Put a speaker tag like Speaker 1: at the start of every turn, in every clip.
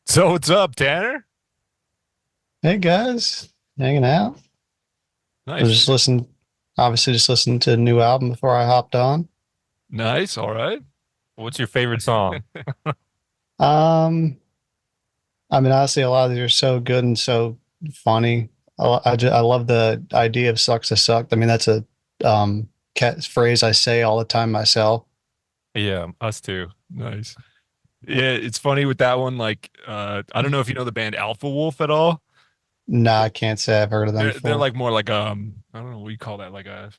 Speaker 1: So what's up, Tanner?
Speaker 2: Hey guys, hanging out. I was
Speaker 1: Nice.
Speaker 2: just listening, obviously just listening to a new album before I hopped on.
Speaker 1: Nice. All right.
Speaker 3: What's your favorite song?
Speaker 2: Um, I mean, honestly, a lot of these are so good and so funny. I love the idea of sucks to suck. I mean, that's a phrase I say all the time myself.
Speaker 3: Yeah, us too.
Speaker 1: Nice. Yeah, it's funny with that one. Like, I don't know if you know the band Alpha Wolf at all.
Speaker 2: Nah, I can't say I've heard of them
Speaker 1: They're
Speaker 2: before.
Speaker 1: like more like I don't know what you call that, like a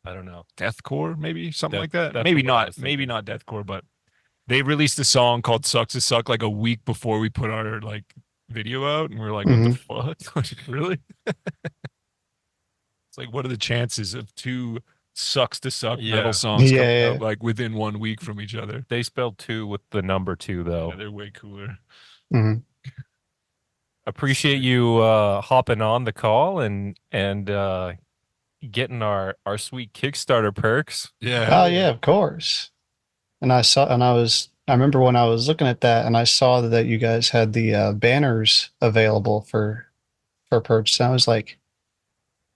Speaker 1: I don't know, deathcore, maybe something
Speaker 3: That
Speaker 1: like that.
Speaker 3: that's
Speaker 1: Maybe
Speaker 3: what I
Speaker 1: not,
Speaker 3: was
Speaker 1: maybe
Speaker 3: thinking.
Speaker 1: not deathcore, but they released a song called "Sucks to Suck" like a week before we put our like video out, and we're like, "What the
Speaker 2: Hmm.
Speaker 1: fuck? Really?" It's like, what are the chances of two "Sucks to Suck" metal
Speaker 3: Yeah,
Speaker 1: songs coming
Speaker 2: Yeah,
Speaker 1: out like within 1 week from each other?
Speaker 3: they spelled two with the number two
Speaker 1: Yeah,
Speaker 3: though.
Speaker 1: they're way cooler.
Speaker 2: hmm.
Speaker 3: Appreciate you hopping on the call and getting our sweet Kickstarter perks.
Speaker 1: Yeah,
Speaker 2: Oh
Speaker 1: hell
Speaker 2: yeah,
Speaker 1: yeah.
Speaker 2: of course. And I remember when I was looking at that and I saw that you guys had the banners available for purchase. And I was like,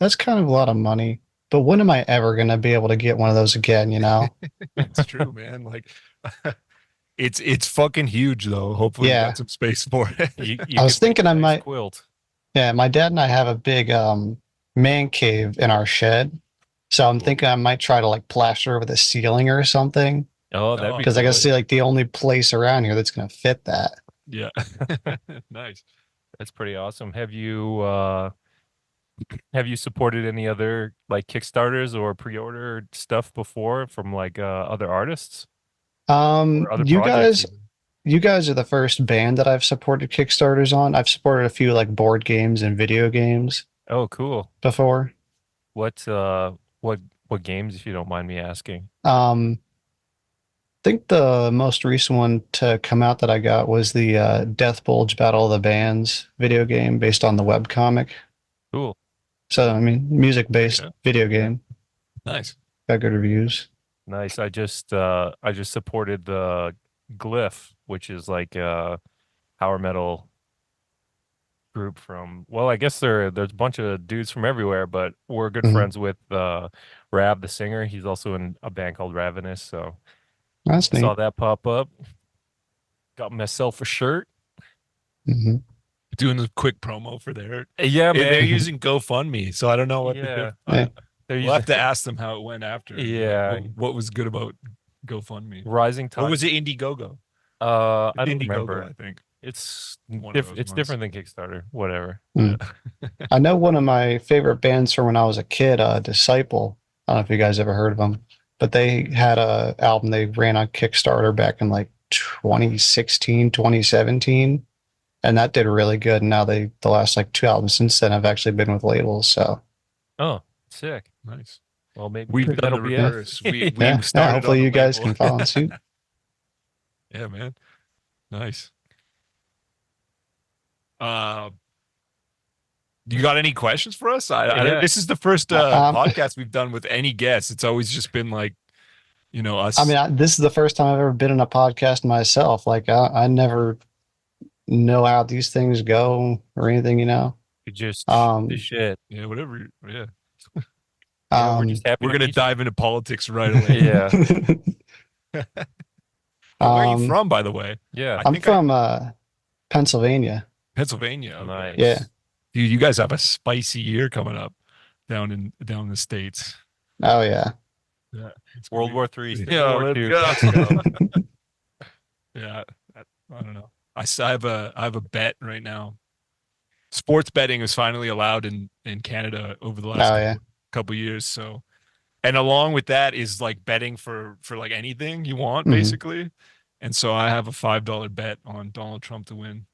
Speaker 2: that's kind of a lot of money. But when am I ever going to be able to get one of those again, you know?
Speaker 1: It's true, man. Like it's fucking huge though. Hopefully you got
Speaker 2: Yeah.
Speaker 1: some space for it.
Speaker 3: You
Speaker 2: I was
Speaker 3: could make
Speaker 2: thinking
Speaker 3: a
Speaker 2: I
Speaker 3: nice
Speaker 2: might,
Speaker 3: quilt.
Speaker 2: yeah, my dad and I have a big man cave in our shed. So I'm
Speaker 1: Cool.
Speaker 2: thinking I might try to like plaster over the ceiling or something.
Speaker 3: Oh, that'd
Speaker 1: Oh,
Speaker 3: be
Speaker 2: Because I guess
Speaker 3: cool.
Speaker 2: see like the only place around here that's going to fit that.
Speaker 1: yeah. Nice.
Speaker 3: That's pretty awesome. Have you supported any other like Kickstarters or pre-order stuff before from like other artists or other
Speaker 2: You
Speaker 3: projects
Speaker 2: guys
Speaker 3: even?
Speaker 2: You guys are the first band that I've supported Kickstarters on. I've supported a few like board games and video games
Speaker 3: Oh, cool.
Speaker 2: before.
Speaker 3: What uh what games, if you don't mind me asking?
Speaker 2: I think the most recent one to come out that I got was the Death Bulge Battle of the Bands video game based on the webcomic.
Speaker 3: Cool.
Speaker 2: So, I mean, music-based
Speaker 1: Yeah.
Speaker 2: video
Speaker 3: Yeah.
Speaker 2: game.
Speaker 1: Nice.
Speaker 2: Got good reviews.
Speaker 3: Nice. I just supported the Glyph, which is like a power metal group from, well, I guess there's a bunch of dudes from everywhere, but we're good
Speaker 2: Mhm.
Speaker 3: friends with Rab the singer. He's also in a band called Ravenous, so
Speaker 2: That's
Speaker 3: saw
Speaker 2: neat.
Speaker 3: that pop up. Got myself a shirt.
Speaker 2: Hmm.
Speaker 1: Doing a quick promo for their
Speaker 3: Yeah,
Speaker 1: they're
Speaker 3: man.
Speaker 1: using GoFundMe, so I don't know what
Speaker 3: Yeah.
Speaker 2: Yeah.
Speaker 3: They're
Speaker 1: we'll have
Speaker 3: using
Speaker 1: to ask them how it went after and be like,
Speaker 3: yeah,
Speaker 1: what was good about GoFundMe?
Speaker 3: Rising
Speaker 1: Or
Speaker 3: Tide.
Speaker 1: was it Indiegogo?
Speaker 3: I
Speaker 1: It's
Speaker 3: don't
Speaker 1: Indiegogo,
Speaker 3: remember.
Speaker 1: I think.
Speaker 3: It's
Speaker 1: One of those
Speaker 3: it's
Speaker 1: ones.
Speaker 3: different than Kickstarter. Whatever.
Speaker 1: Yeah.
Speaker 2: Mm. I know one of my favorite bands from when I was a kid, Disciple. I don't know if you guys ever heard of them, but they had a album they ran on Kickstarter back in like 2016, 2017, and that did really good. And now the last like two albums since then have actually been with labels. So
Speaker 3: Oh, sick.
Speaker 1: Nice.
Speaker 3: Well, maybe
Speaker 1: We've
Speaker 2: pretty,
Speaker 1: done the
Speaker 3: that'll be it.
Speaker 1: reverse. We
Speaker 2: yeah,
Speaker 1: we've
Speaker 2: yeah.
Speaker 1: started on
Speaker 2: Hopefully
Speaker 1: the
Speaker 2: you guys
Speaker 1: label.
Speaker 2: can follow suit.
Speaker 1: Yeah, man. Nice. Uh, you got any questions for us?
Speaker 3: Yeah.
Speaker 1: This is the first
Speaker 2: Um,
Speaker 1: podcast we've done with any guests. It's always just been like,
Speaker 2: I mean,
Speaker 1: us.
Speaker 2: this is the first time I've ever been in a podcast myself. Like, I never know how these things go or anything, you know.
Speaker 3: You just shoot the
Speaker 2: Um,
Speaker 3: shit.
Speaker 1: Yeah, whatever. Yeah.
Speaker 3: Yeah, we're just
Speaker 2: um,
Speaker 3: happy
Speaker 1: We're
Speaker 3: to
Speaker 1: gonna
Speaker 3: meet you.
Speaker 1: dive into politics right away.
Speaker 3: Yeah.
Speaker 1: Where are you
Speaker 2: um,
Speaker 1: from, by the way?
Speaker 3: Yeah.
Speaker 1: I
Speaker 2: I'm
Speaker 1: think I
Speaker 2: from Pennsylvania.
Speaker 1: Pennsylvania. Okay.
Speaker 2: Yeah.
Speaker 3: Nice.
Speaker 1: Dude, you guys have a spicy year coming up down in the States.
Speaker 2: Oh yeah.
Speaker 1: Yeah. It's gonna
Speaker 3: World
Speaker 1: be
Speaker 3: War Three, Civil
Speaker 1: Yeah,
Speaker 3: War
Speaker 1: let's
Speaker 3: Two.
Speaker 1: go. Let's go. Yeah. I don't know. I have a bet right now. Sports betting is finally allowed in Canada over the last
Speaker 2: Oh
Speaker 1: couple
Speaker 2: yeah.
Speaker 1: couple years. So, and along with that is like betting for like anything you want,
Speaker 2: Hmm.
Speaker 1: basically. And so I have a $5 bet on Donald Trump to win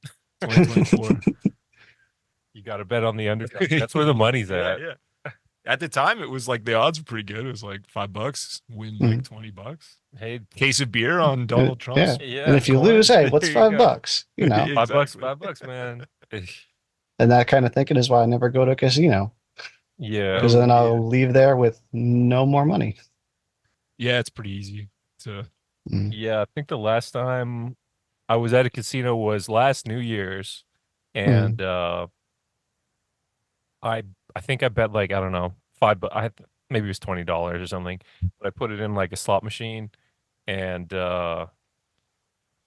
Speaker 1: 2024.
Speaker 3: You got to bet on the underdog. That's where the money's
Speaker 1: Yeah,
Speaker 3: at.
Speaker 1: yeah. At the time, it was like the odds were pretty good. It was like $5, win
Speaker 2: Hmm.
Speaker 1: like $20.
Speaker 3: Hey,
Speaker 1: Case of beer on Donald
Speaker 2: Yeah.
Speaker 1: Trump's
Speaker 2: And
Speaker 3: yeah,
Speaker 2: if you
Speaker 1: coin.
Speaker 2: lose, hey, what's
Speaker 1: There you
Speaker 2: five
Speaker 1: go.
Speaker 2: bucks? You know.
Speaker 1: Exactly.
Speaker 3: $5, $5, man.
Speaker 2: And that kind of thinking is why I never go to a casino
Speaker 3: Yeah.
Speaker 2: because
Speaker 1: Oh
Speaker 2: then
Speaker 1: yeah.
Speaker 2: I'll leave there with no more money.
Speaker 1: Yeah, it's pretty easy to.
Speaker 2: Mm,
Speaker 3: Yeah, I think the last time I was at a casino was last New Year's,
Speaker 2: mm,
Speaker 3: and I I think I bet like I don't know but maybe it was $20 or something, but I put it in like a slot machine, and I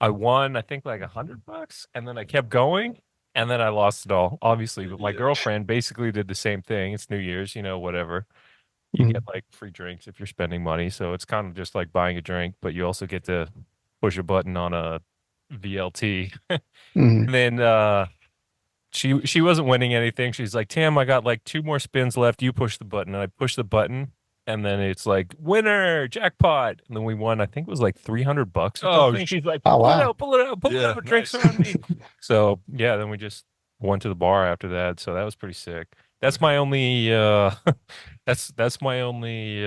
Speaker 3: won I think like $100, and then I kept going, and then I lost it all, obviously. But my
Speaker 1: Yeah.
Speaker 3: girlfriend basically did the same thing. It's New Year's, whatever. You get
Speaker 2: mm,
Speaker 3: like free drinks if you're spending money, so it's kind of just like buying a drink, but you also get to push a button on a VLT.
Speaker 2: mm.
Speaker 3: And then she wasn't winning anything. She's like, "Tam, I got like two more spins left. You push the button." And I push the button, and then it's like, "Winner, jackpot!" And then we won. I think it was like $300 or
Speaker 1: Oh,
Speaker 3: something. She's like,
Speaker 2: Oh
Speaker 3: "Pull it
Speaker 2: wow.
Speaker 3: out, pull it out, pull it
Speaker 1: yeah,
Speaker 3: out! Drinks
Speaker 1: nice.
Speaker 3: are on me." So yeah, then we just went to the bar after that. So that was pretty sick. That's my only that's my only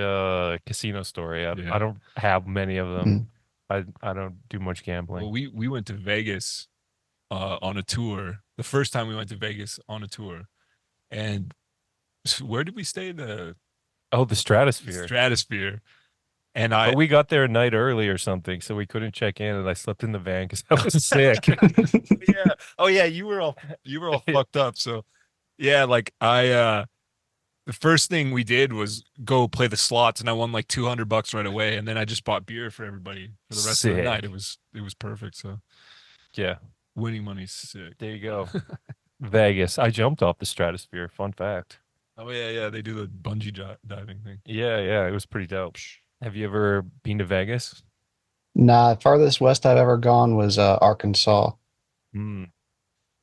Speaker 3: casino story. I
Speaker 1: Yeah.
Speaker 3: don't have many of them.
Speaker 2: Mm.
Speaker 3: I don't do much
Speaker 1: Well,
Speaker 3: gambling.
Speaker 1: we went to Vegas on a tour. The first time we went to Vegas on a tour, and where did we stay?
Speaker 3: Oh, the
Speaker 1: The
Speaker 3: Stratosphere.
Speaker 1: Stratosphere. And
Speaker 3: But
Speaker 1: I,
Speaker 3: we got there a night early or something, so we couldn't check in, and I slept in the van because I was sick.
Speaker 1: yeah, oh yeah, you were all fucked up. So yeah, like the first thing we did was go play the slots, and I won like $200 right away, and then I just bought beer for everybody for the rest of the night.
Speaker 3: Sick.
Speaker 1: It was perfect. So
Speaker 3: Yeah,
Speaker 1: winning money's sick.
Speaker 3: there you go. Vegas. I jumped off the Stratosphere. Fun fact.
Speaker 1: Oh yeah, yeah, they do the bungee diving thing.
Speaker 3: Yeah, yeah, it was pretty dope. Have you ever been to Vegas?
Speaker 2: Nah, farthest west I've ever gone was Arkansas.
Speaker 3: Hmm.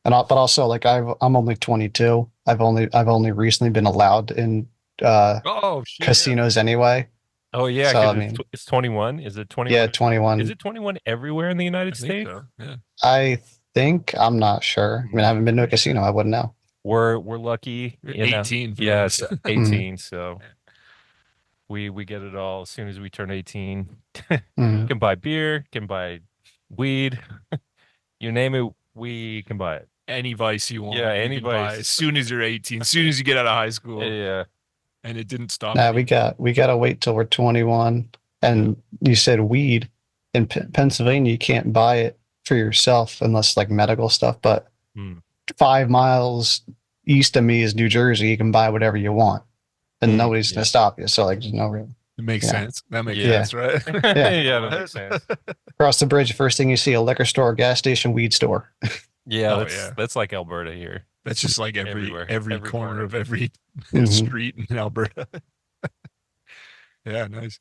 Speaker 2: But also like I'm only 22. I've only recently been allowed in uh
Speaker 1: Oh shit, yeah.
Speaker 2: casinos anyway.
Speaker 3: Oh yeah,
Speaker 2: So I
Speaker 3: because
Speaker 2: mean,
Speaker 3: it's 21. Is it
Speaker 2: yeah,
Speaker 3: 21? Is
Speaker 2: 21.
Speaker 3: it 21 everywhere in the
Speaker 1: I
Speaker 3: United
Speaker 1: think
Speaker 3: States?
Speaker 1: so. Yeah.
Speaker 2: I think I'm not sure. I mean, I haven't been to a casino. I wouldn't know.
Speaker 3: We're lucky
Speaker 1: You're
Speaker 3: in
Speaker 1: 18 for
Speaker 3: yeah,
Speaker 1: those.
Speaker 3: it's
Speaker 2: Mm,
Speaker 3: 18, so we get it all as soon as we turn 18.
Speaker 2: mm.
Speaker 3: Can buy beer, can buy weed, you name it, we can buy it.
Speaker 1: Any vice you
Speaker 3: Yeah,
Speaker 1: want, you
Speaker 3: any
Speaker 1: can buy as
Speaker 3: vice.
Speaker 1: soon as you're 18, as soon as you get out of high school.
Speaker 3: Yeah.
Speaker 1: And it didn't stop
Speaker 2: Nah,
Speaker 1: any.
Speaker 2: we gotta wait till we're 21.
Speaker 1: Yeah.
Speaker 2: And you said weed in Pennsylvania, you can't buy it for yourself unless like medical stuff. But
Speaker 3: Hmm.
Speaker 2: 5 miles east of me is New Jersey. You can buy whatever you want, and
Speaker 3: Hmm.
Speaker 2: nobody's
Speaker 3: Yeah.
Speaker 2: gonna stop you. So like, there's no real,
Speaker 1: It makes
Speaker 2: yeah,
Speaker 1: sense. That makes
Speaker 3: Yeah.
Speaker 2: yeah,
Speaker 1: sense, right?
Speaker 2: yeah.
Speaker 3: Yeah, that makes
Speaker 1: What?
Speaker 3: sense.
Speaker 2: Across the bridge, first thing you see a liquor store, gas station, weed store.
Speaker 3: Yeah,
Speaker 1: Oh
Speaker 3: that's
Speaker 1: yeah.
Speaker 3: that's like Alberta here.
Speaker 1: That's just like
Speaker 3: Everywhere.
Speaker 1: every
Speaker 3: Every
Speaker 1: corner
Speaker 3: corner.
Speaker 1: of every
Speaker 2: Hmm.
Speaker 1: street in Alberta. Yeah, nice.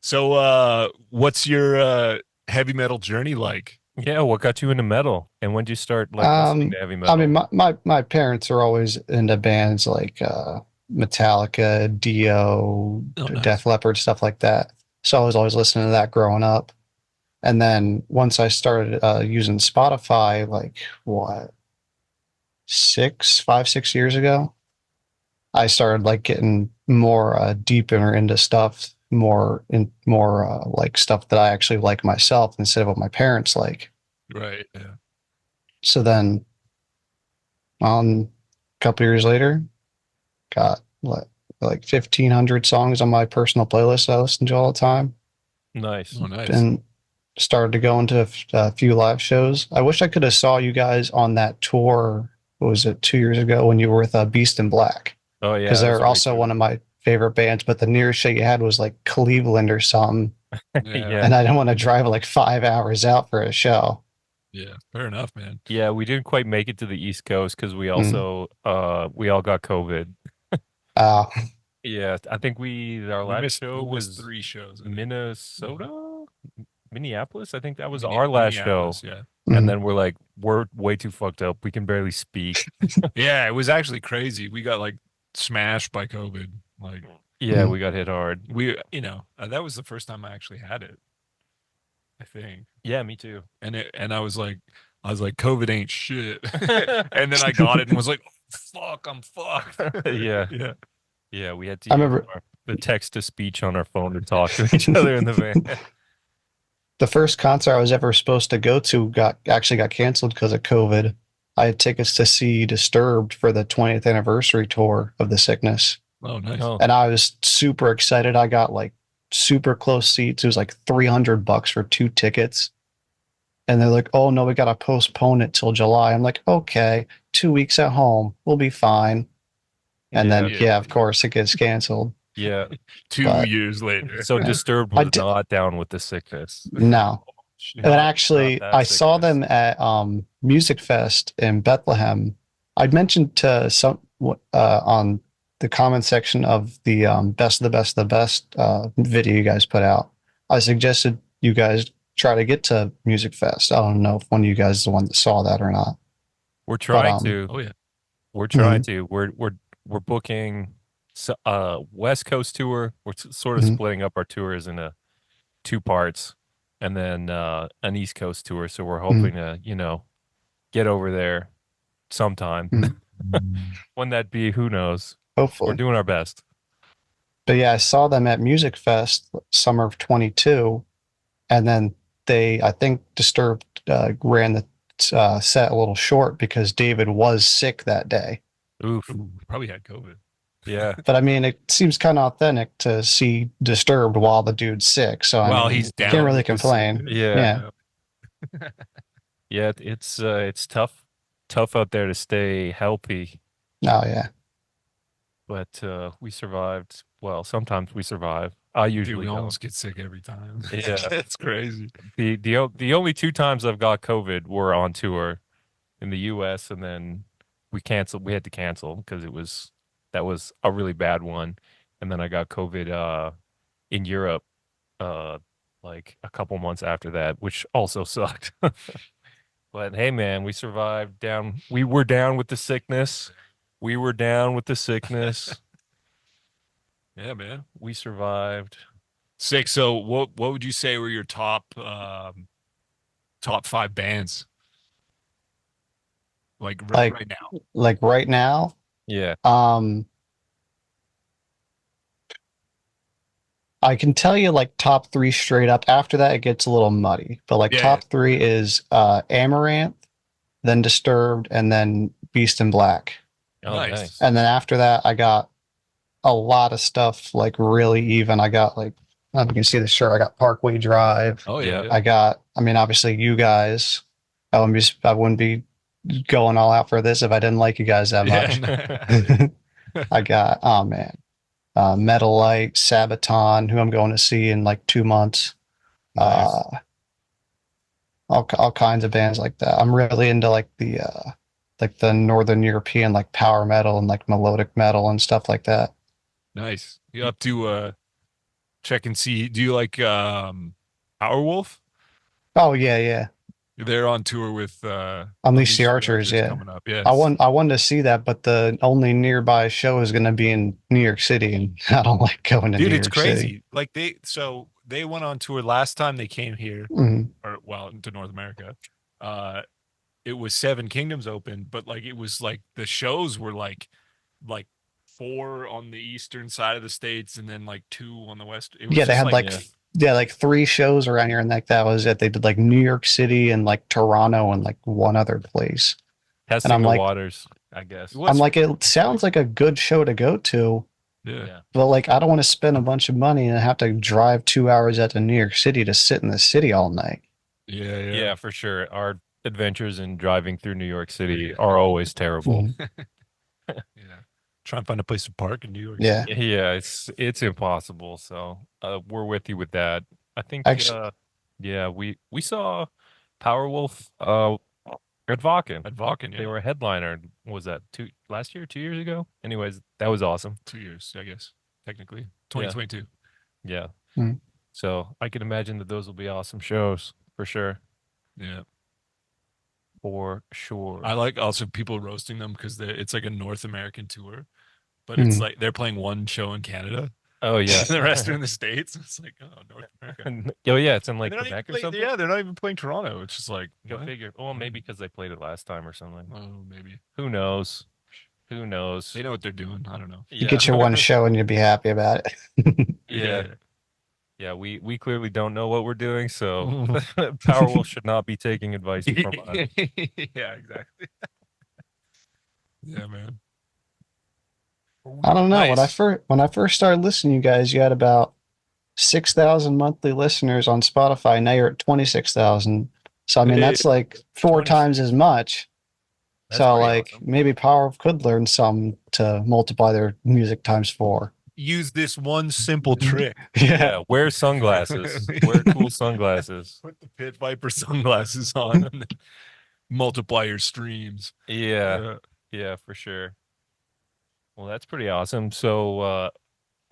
Speaker 1: So what's your heavy metal journey like?
Speaker 3: Yeah, what got you into metal? And when did you start like listening to heavy
Speaker 2: I mean,
Speaker 3: metal?
Speaker 2: my parents are always into bands like Metallica, Dio,
Speaker 1: Oh,
Speaker 2: Def
Speaker 1: nice.
Speaker 2: Leppard, stuff like that. So I was always listening to that growing up. And then once I started using Spotify, like what, 6 years ago, I started like getting more deeper into stuff, more like stuff that I actually like myself instead of what my parents like.
Speaker 1: Right. Yeah.
Speaker 2: So then, a couple years later, got like 1,500 songs on my personal playlist I listen to all the time,
Speaker 3: Nice.
Speaker 1: Oh, nice.
Speaker 2: and started to go into a few live shows. I wish I could have saw you guys on that tour. What was it, 2 years ago when you were with Beast in Black?
Speaker 3: Oh yeah,
Speaker 2: Because
Speaker 3: that was
Speaker 2: they're
Speaker 3: great
Speaker 2: also
Speaker 3: too.
Speaker 2: one of my favorite bands. But the nearest show you had was like Cleveland or something,
Speaker 1: Yeah.
Speaker 3: Yeah.
Speaker 2: and I didn't want to drive like 5 hours out for a show.
Speaker 1: Yeah. Fair enough, man.
Speaker 3: Yeah, we didn't quite make it to the East Coast because
Speaker 2: Mm.
Speaker 3: we all got COVID.
Speaker 2: Uh,
Speaker 3: Yeah, I think our last show
Speaker 1: We missed
Speaker 3: was
Speaker 1: 3 shows, I think.
Speaker 3: Minnesota, Minneapolis. I think that was our last show.
Speaker 1: Minneapolis, yeah.
Speaker 3: And
Speaker 2: mm,
Speaker 3: then we're like, we're way too fucked up. We can barely speak.
Speaker 1: Yeah, it was actually crazy. We got like smashed by COVID. Like
Speaker 3: Yeah,
Speaker 2: mm.
Speaker 3: we got hit hard.
Speaker 1: that was the first time I actually had it, I think.
Speaker 3: Yeah, me too.
Speaker 1: And I was like, COVID ain't shit. And then I got it and was like, oh, fuck, I'm fucked.
Speaker 3: Yeah,
Speaker 1: Yeah.
Speaker 3: yeah. We had to
Speaker 2: I
Speaker 3: use
Speaker 2: remember
Speaker 3: the text to speech on our phone to talk to each other in the van.
Speaker 2: the first concert I was ever supposed to go to got canceled because of COVID. I had tickets to see Disturbed for the 20th anniversary tour of The Sickness,
Speaker 1: Oh, nice.
Speaker 3: Oh,
Speaker 2: and I was super excited. I got like super close seats. It was like $300 for 2 tickets. And they're like, oh no, we got to postpone it till July. I'm like, okay, 2 weeks at home. We'll be fine. And
Speaker 3: Yeah,
Speaker 2: then,
Speaker 1: Yeah.
Speaker 2: yeah, of course it gets canceled.
Speaker 3: yeah.
Speaker 1: 2
Speaker 2: But
Speaker 1: years later.
Speaker 3: So Disturbed
Speaker 2: I
Speaker 3: was
Speaker 2: did,
Speaker 3: not down with the sickness.
Speaker 2: no. And
Speaker 3: Not
Speaker 2: actually,
Speaker 3: that
Speaker 2: I saw
Speaker 3: sickness.
Speaker 2: them at Music Fest in Bethlehem. I'd mentioned to some on the comment section of the best of the best of the best video you guys put out. I suggested you guys try to get to Music Fest. I don't know if one of you guys is the one that saw that or not,
Speaker 3: We're
Speaker 2: but
Speaker 3: trying to.
Speaker 1: Oh yeah.
Speaker 3: We're trying
Speaker 2: mhm,
Speaker 3: to. We're booking West Coast tour. We're sort of
Speaker 2: mhm,
Speaker 3: splitting up our tours into two parts, and then an East Coast tour. So we're
Speaker 2: mhm,
Speaker 3: hoping to, get over there sometime.
Speaker 2: mhm.
Speaker 3: When that be, who knows? We're
Speaker 2: Hopefully.
Speaker 3: doing our best.
Speaker 2: But yeah, I saw them at Music Fest summer of 22, and then I think Disturbed ran the set a little short because David was sick that day.
Speaker 3: Oof.
Speaker 1: Ooh, probably had COVID.
Speaker 3: Yeah.
Speaker 2: But I mean, it seems kind of authentic to see Disturbed while the dude's sick. So I
Speaker 1: Well,
Speaker 2: mean,
Speaker 1: he's
Speaker 2: can't
Speaker 1: down
Speaker 2: really
Speaker 1: with the
Speaker 2: complain.
Speaker 1: sickness.
Speaker 3: Yeah.
Speaker 2: Yeah.
Speaker 1: Yeah.
Speaker 3: Yeah. It's tough out there to stay healthy,
Speaker 2: Oh yeah.
Speaker 3: but we survived. Well, sometimes we survive. I
Speaker 1: Dude,
Speaker 3: usually
Speaker 1: we
Speaker 3: don't.
Speaker 1: almost get sick every time.
Speaker 3: Yeah.
Speaker 1: It's crazy.
Speaker 3: The only two times I've got COVID were on tour in the US, and then we had to cancel because that was a really bad one. And then I got COVID in Europe uh like a couple months after that, which also sucked. But hey man, we survived down. We were down with the sickness. We were down with the sickness.
Speaker 1: Yeah, man.
Speaker 3: We survived.
Speaker 1: Sick. So what would you say were your top five bands? Like
Speaker 2: Like
Speaker 1: right now.
Speaker 2: like right now,
Speaker 3: Yeah.
Speaker 2: um, I can tell you like top three straight up. After that, it gets a little muddy. But like
Speaker 1: Yeah.
Speaker 2: top three is Amaranth, then Disturbed, and then Beast in Black.
Speaker 3: Oh,
Speaker 1: Nice.
Speaker 3: nice.
Speaker 2: And then after that, I got a lot of stuff like really even. I got like, I don't know if you can see the shirt. I got Parkway Drive.
Speaker 1: Oh
Speaker 3: Yeah.
Speaker 1: yeah.
Speaker 2: I mean, obviously you guys. I wouldn't be going all out for this if I didn't like you guys that much.
Speaker 1: Yeah.
Speaker 2: I got, oh man, Metal Light, Sabaton, who I'm going to see in like 2 months.
Speaker 1: Nice.
Speaker 2: Uh, all kinds of bands like that. I'm really into like the Northern European like power metal and like melodic metal and stuff like that.
Speaker 1: Nice. You have to check and see. Do you like Powerwolf?
Speaker 2: Oh yeah, yeah.
Speaker 1: They're on tour with
Speaker 2: Unleash the
Speaker 1: Unleash the
Speaker 2: Archers,
Speaker 1: Archers
Speaker 2: yeah.
Speaker 1: coming up. Yes.
Speaker 2: I wanted to see that, but the only nearby show is going to be in New York City, and I don't like going to
Speaker 1: Dude,
Speaker 2: New
Speaker 1: it's
Speaker 2: York City.
Speaker 1: crazy. Like they went on tour last time they came here,
Speaker 2: Mhm.
Speaker 1: or well, into North America. Uh it was Seven Kingdoms open, but like it was like the shows were like four on the eastern side of the states and then like two on the west. It was
Speaker 2: Yeah, they
Speaker 1: just
Speaker 2: had
Speaker 1: like
Speaker 2: like
Speaker 3: Yeah.
Speaker 2: yeah, like 3 shows around here, and like that was it. They did like New York City and like Toronto and like one other place. And
Speaker 3: Testing the waters, I guess.
Speaker 1: it
Speaker 2: I'm
Speaker 1: was
Speaker 2: like, it sounds like a good show to go to,
Speaker 1: yeah.
Speaker 3: Yeah.
Speaker 2: but like, I don't want to spend a bunch of money and have to drive 2 hours out to New York City to sit in the city all night.
Speaker 1: Yeah, yeah.
Speaker 3: Yeah, for sure. Our adventures in driving through New York City are always terrible.
Speaker 2: Mhm.
Speaker 1: Yeah. Try and find a place to park in New York
Speaker 2: Yeah.
Speaker 1: City.
Speaker 3: Yeah, it's impossible. So we're with you with that. I think
Speaker 2: Actually,
Speaker 3: yeah, we saw Powerwolf at Vakken.
Speaker 1: At Vakken,
Speaker 3: They
Speaker 1: yeah.
Speaker 3: were a headliner. Was that last year, 2 years ago? Anyways, that was awesome.
Speaker 1: 2 years, I guess. Technically.
Speaker 3: Yeah.
Speaker 1: 2022.
Speaker 3: Yeah.
Speaker 2: Mhm.
Speaker 3: So I can imagine that those will be awesome shows for sure.
Speaker 1: Yeah.
Speaker 3: For sure.
Speaker 1: I like also people roasting them because it's like a North American tour, but it's
Speaker 2: Mhm.
Speaker 1: like they're playing one show in Canada
Speaker 3: Oh yeah.
Speaker 1: and the rest are in the States. It's like, oh, North America.
Speaker 3: Oh yeah, it's in
Speaker 1: And
Speaker 3: like
Speaker 1: they're not even
Speaker 3: Quebec or something.
Speaker 1: yeah, they're not even playing Toronto. It's just like,
Speaker 3: Go
Speaker 1: what?
Speaker 3: figure. Well, maybe because they played it last time or something.
Speaker 1: Oh, maybe.
Speaker 3: Who knows? Who knows?
Speaker 1: They know what they're doing. I don't know.
Speaker 2: you get your one show and you'll be happy about it.
Speaker 3: Yeah. Yeah, we clearly don't know what we're doing, so Powerwolf should not be taking advice from us.
Speaker 1: Yeah, exactly. Yeah, man.
Speaker 2: I don't know.
Speaker 1: Nice.
Speaker 2: When I first started listening to you guys, you had about 6,000 monthly listeners on Spotify. Now you're at 26,000. So I mean
Speaker 3: Hey,
Speaker 2: that's like four
Speaker 3: 20.
Speaker 2: times as much.
Speaker 3: That's
Speaker 2: So
Speaker 3: pretty
Speaker 2: like
Speaker 3: awesome.
Speaker 2: maybe Power could learn some to multiply their music times four.
Speaker 1: Use this one simple trick.
Speaker 2: Yeah.
Speaker 3: Yeah, wear sunglasses. Wear cool sunglasses.
Speaker 1: Put the Pit Viper sunglasses on and then multiply your streams.
Speaker 3: Yeah,
Speaker 1: Uh,
Speaker 3: yeah, for sure. Well, that's pretty awesome. So,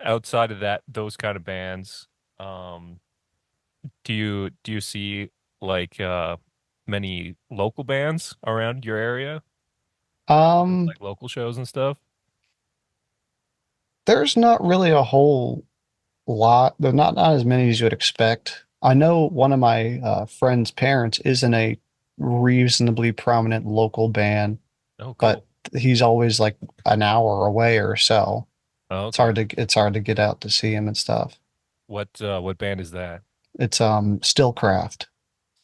Speaker 3: outside of that, those kind of bands, um, do you see like many local bands around your area,
Speaker 2: Um,
Speaker 3: like local shows and stuff?
Speaker 2: there's not really a whole lot. There's not as many as you would expect. I know one of my friend's parents is in a reasonably prominent local band,
Speaker 3: Oh,
Speaker 2: but
Speaker 3: cool.
Speaker 2: he's always like an hour away or so.
Speaker 3: Oh,
Speaker 2: It's
Speaker 3: okay.
Speaker 2: hard to get out to see him and stuff.
Speaker 3: What band is that?
Speaker 2: It's Stillcraft.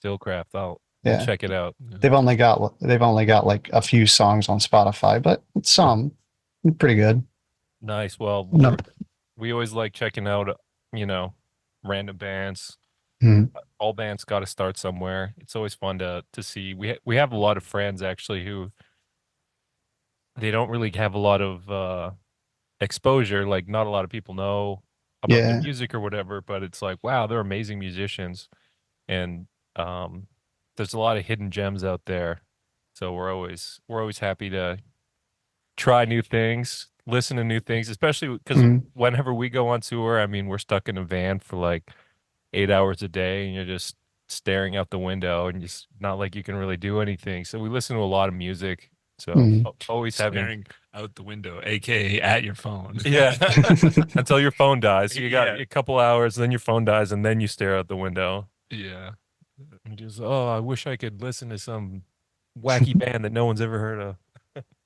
Speaker 3: Stillcraft. I'll
Speaker 2: Yeah.
Speaker 3: check it out.
Speaker 2: They've only got like a few songs on Spotify, but it's some pretty good.
Speaker 3: Nice. Well,
Speaker 2: No.
Speaker 3: we always like checking out, you know, random bands.
Speaker 2: Hmm.
Speaker 3: All bands got to start somewhere. It's always fun to see. We have a lot of friends actually who they don't really have a lot of exposure. Like not a lot of people know about their
Speaker 2: Yeah.
Speaker 3: music or whatever, but it's like, wow, they're amazing musicians, and um, there's a lot of hidden gems out there. So we're always happy to try new things, listen to new things, especially because
Speaker 2: Hmm.
Speaker 3: whenever we go on tour, I mean, we're stuck in a van for like 8 hours a day and you're just staring out the window and just not like you can really do anything. So we listen to a lot of music. So
Speaker 2: Hmm.
Speaker 3: always having,
Speaker 1: staring out the window, aka at your phone.
Speaker 3: yeah, until your phone dies. So you got
Speaker 1: Yeah.
Speaker 3: a couple hours, then your phone dies, and then you stare out the window.
Speaker 1: Yeah.
Speaker 3: And just, oh, I wish I could listen to some wacky band that no one's ever heard of.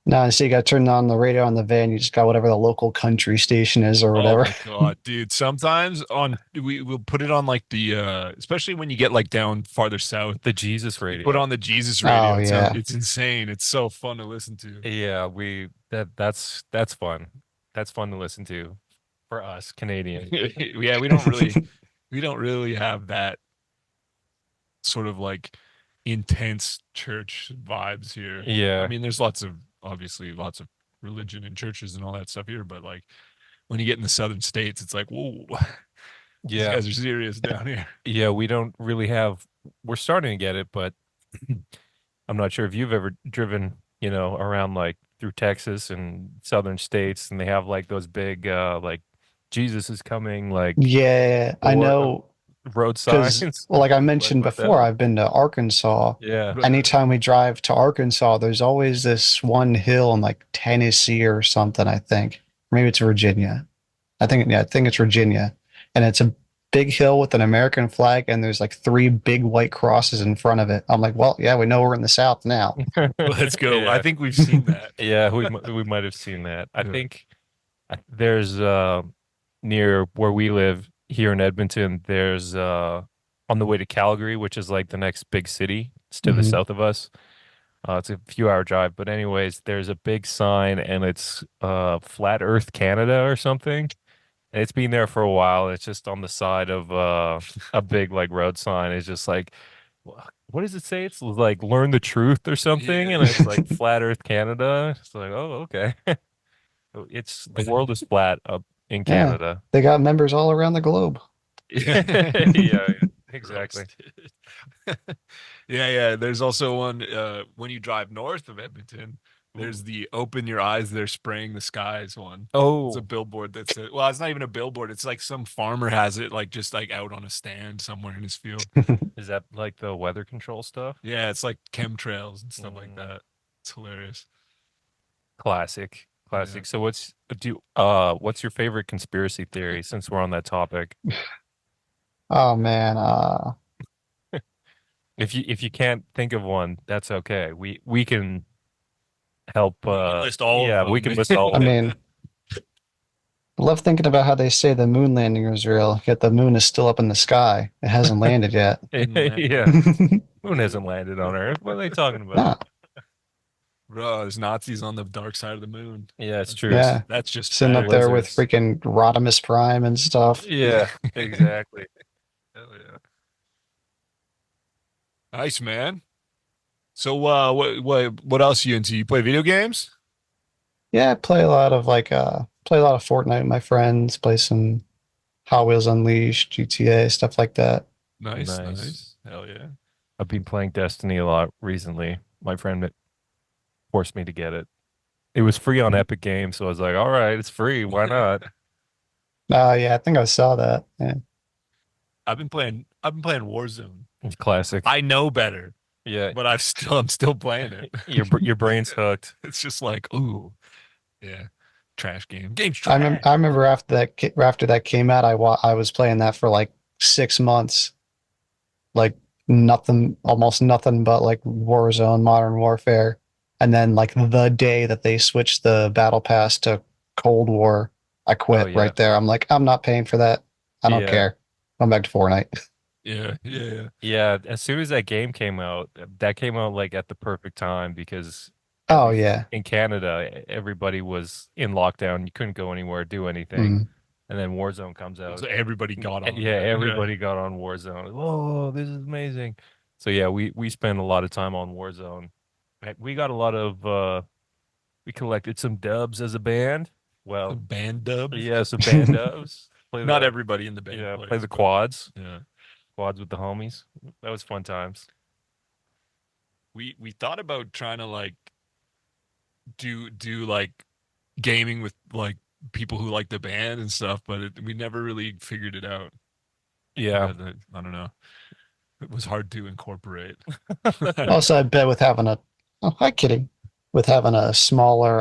Speaker 2: No, so you got to turn on the radio on the van. You just got whatever the local country station is or
Speaker 1: Oh
Speaker 2: whatever.
Speaker 1: my God, dude. Sometimes on we'll put it on like the especially when you get like down farther south,
Speaker 3: The Jesus
Speaker 1: you put
Speaker 3: radio.
Speaker 1: on the Jesus
Speaker 2: Oh
Speaker 1: radio.
Speaker 2: yeah.
Speaker 1: It's insane. It's so fun to listen to.
Speaker 3: Yeah, that's fun. That's fun to listen to for us Canadians.
Speaker 1: Yeah, we don't really have that sort of like intense church vibes here. I
Speaker 3: Yeah,
Speaker 1: mean, there's lots of obviously lots of religion and churches and all that stuff here, but like when you get in the southern states, it's like, whoa, these
Speaker 3: yeah,
Speaker 1: guys are serious down here.
Speaker 3: yeah. We don't really have. We're starting to get it, but I'm not sure if you've ever driven, around like through Texas and southern states, and they have like those big, like Jesus is coming, like
Speaker 2: Yeah, I
Speaker 3: or
Speaker 2: know
Speaker 3: road
Speaker 2: because,
Speaker 3: signs,
Speaker 2: well, like I
Speaker 3: like
Speaker 2: mentioned
Speaker 3: with
Speaker 2: before,
Speaker 3: them.
Speaker 2: I've been to Arkansas.
Speaker 3: Yeah.
Speaker 2: Anytime we drive to Arkansas, there's always this one hill in like Tennessee or something, I think. Maybe it's Virginia. I think it's Virginia. And it's a big hill with an American flag, and there's like three big white crosses in front of it. I'm like, well, yeah, we know we're in the South now.
Speaker 1: Let's go. I
Speaker 3: Yeah.
Speaker 1: think we've seen that.
Speaker 3: Yeah, we might have seen that. I
Speaker 1: Yeah.
Speaker 3: think there's near where we live here in Edmonton, there's on the way to Calgary, which is like the next big city. It's to the
Speaker 2: Hmm.
Speaker 3: south of us. It's a few hour drive, but anyways, there's a big sign and it's Flat Earth Canada or something. And it's been there for a while. It's just on the side of a big like road sign. It's just like what does it say? It's like learn the truth or something, and
Speaker 1: Yeah.
Speaker 3: it's like Flat Earth Canada. It's like, oh, okay. It's the world is flat up in
Speaker 2: Yeah,
Speaker 3: Canada.
Speaker 2: they got members all around the globe.
Speaker 3: Yeah, yeah, exactly.
Speaker 1: Roasted. Yeah, yeah. There's also one when you drive north of Edmonton,
Speaker 3: Ooh.
Speaker 1: there's the open your eyes, they're spraying the skies one. It's a
Speaker 3: Oh,
Speaker 1: billboard that says, well, it's not even a billboard. It's like some farmer has it like just like out on a stand somewhere in his field.
Speaker 3: is that like the weather control stuff?
Speaker 1: Yeah, it's like chemtrails and stuff like
Speaker 3: Mm,
Speaker 1: that. It's hilarious.
Speaker 3: classic,
Speaker 1: Yeah.
Speaker 3: classic. So what's your favorite conspiracy theory since we're on that topic?
Speaker 2: Oh man,
Speaker 3: If you can't think of one, that's okay. We can help
Speaker 1: We can list all
Speaker 3: yeah,
Speaker 1: of
Speaker 3: we
Speaker 1: them.
Speaker 3: can list all
Speaker 2: I
Speaker 3: of them.
Speaker 2: mean, I love thinking about how they say the moon landing was real, yet the moon is still up in the sky. It hasn't landed yet.
Speaker 1: Moon landing.
Speaker 3: Yeah. Moon hasn't landed on Earth. What are they talking about?
Speaker 2: No,
Speaker 1: Bro, there's Nazis on the dark side of the moon.
Speaker 3: Yeah, it's true.
Speaker 2: Yeah,
Speaker 1: That's just
Speaker 2: sitting up there with
Speaker 1: badass.
Speaker 2: freaking Rodimus Prime and stuff.
Speaker 3: Yeah, exactly.
Speaker 1: Hell yeah. Nice, man. So what else are you into? You play video games?
Speaker 2: Yeah, I play a lot of play a lot of Fortnite with my friends, play some Hot Wheels Unleashed, GTA, stuff like that.
Speaker 1: Nice,
Speaker 3: Nice.
Speaker 1: nice. Hell yeah.
Speaker 3: I've been playing Destiny a lot recently. My friend forced me to get it. It was free on Epic Games, so I was like, all right, it's free. Why not?
Speaker 2: Yeah, I think I saw that. Yeah.
Speaker 1: I've been playing Warzone.
Speaker 3: It's classic.
Speaker 1: I know better,
Speaker 3: Yeah,
Speaker 1: but I'm still playing it.
Speaker 3: your brain's hooked.
Speaker 1: It's just like, ooh, yeah. Trash game. Game's
Speaker 2: I
Speaker 1: trash.
Speaker 2: remember after that came out, I was playing that for like 6 months, like nothing, almost nothing but like Warzone, Modern Warfare, and then like the day that they switched the Battle Pass to Cold War, I
Speaker 3: Oh
Speaker 2: quit
Speaker 3: yeah.
Speaker 2: right there. I'm like, I'm not paying for that. I don't
Speaker 3: Yeah.
Speaker 2: care. I'm back to Fortnite.
Speaker 1: Yeah, yeah, yeah.
Speaker 3: Yeah, as soon as that game came out, that came out like at the perfect time because at
Speaker 2: Oh
Speaker 3: least
Speaker 2: yeah.
Speaker 3: in Canada, everybody was in lockdown. You couldn't go anywhere, do anything.
Speaker 2: Mm.
Speaker 3: And then Warzone comes
Speaker 1: So
Speaker 3: out.
Speaker 1: everybody got
Speaker 3: And
Speaker 1: on
Speaker 3: yeah,
Speaker 1: it. Yeah.
Speaker 3: everybody got on Warzone. Oh, this is amazing. So yeah, we spent a lot of time on Warzone. Heck, we got a lot of we collected some dubs as a band. Well,
Speaker 1: Band dubs.
Speaker 3: yeah, some band dubs. Play
Speaker 1: Not
Speaker 3: the
Speaker 1: everybody in the band
Speaker 3: yeah, play
Speaker 1: plays,
Speaker 3: the
Speaker 1: but
Speaker 3: quads.
Speaker 1: yeah.
Speaker 3: Quads with the homies. That was fun times.
Speaker 1: We thought about trying to like do like gaming with like people who like the band and stuff, but we never really figured it out.
Speaker 3: Yeah.
Speaker 1: I don't know. It was hard to incorporate.
Speaker 2: Also, I bet with having a, oh, hi, kitty, with having a smaller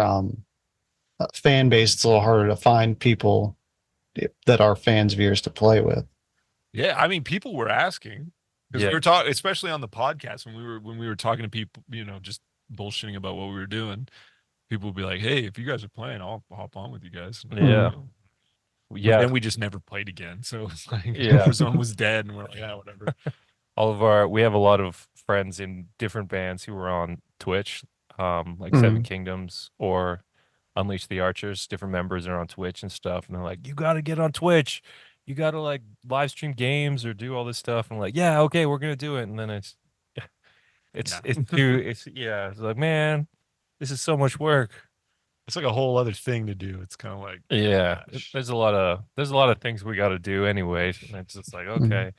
Speaker 2: fan base, it's a little harder to find people that are fans of yours to play with.
Speaker 1: Yeah, I mean, people were asking because we
Speaker 3: Yeah.
Speaker 1: were talking, especially on the podcast when we were talking to people, just bullshitting about what we were doing. People would be like, "Hey, if you guys are playing, I'll hop on with you guys."
Speaker 3: Yeah.
Speaker 2: Mm.
Speaker 1: But
Speaker 3: Yeah.
Speaker 1: then we just never played again. So it's like
Speaker 3: Yeah.
Speaker 1: Warzone was dead, and we're like, "Yeah, whatever."
Speaker 3: We have a lot of friends in different bands who are on Twitch, like Seven
Speaker 2: Mm.
Speaker 3: Kingdoms or Unleash the Archers. Different members are on Twitch and stuff, and they're like, "You got to get on Twitch. You got to like live stream games or do all this stuff." And I'm like, "Yeah, okay, we're gonna do it." And then
Speaker 1: Nah.
Speaker 3: it's like, man, this is so much work.
Speaker 1: It's like a whole other thing to do. It's kind of like,
Speaker 3: Yeah,
Speaker 1: gosh.
Speaker 3: there's a lot of things we got to do anyways, and it's just like,
Speaker 2: Mm.
Speaker 3: okay,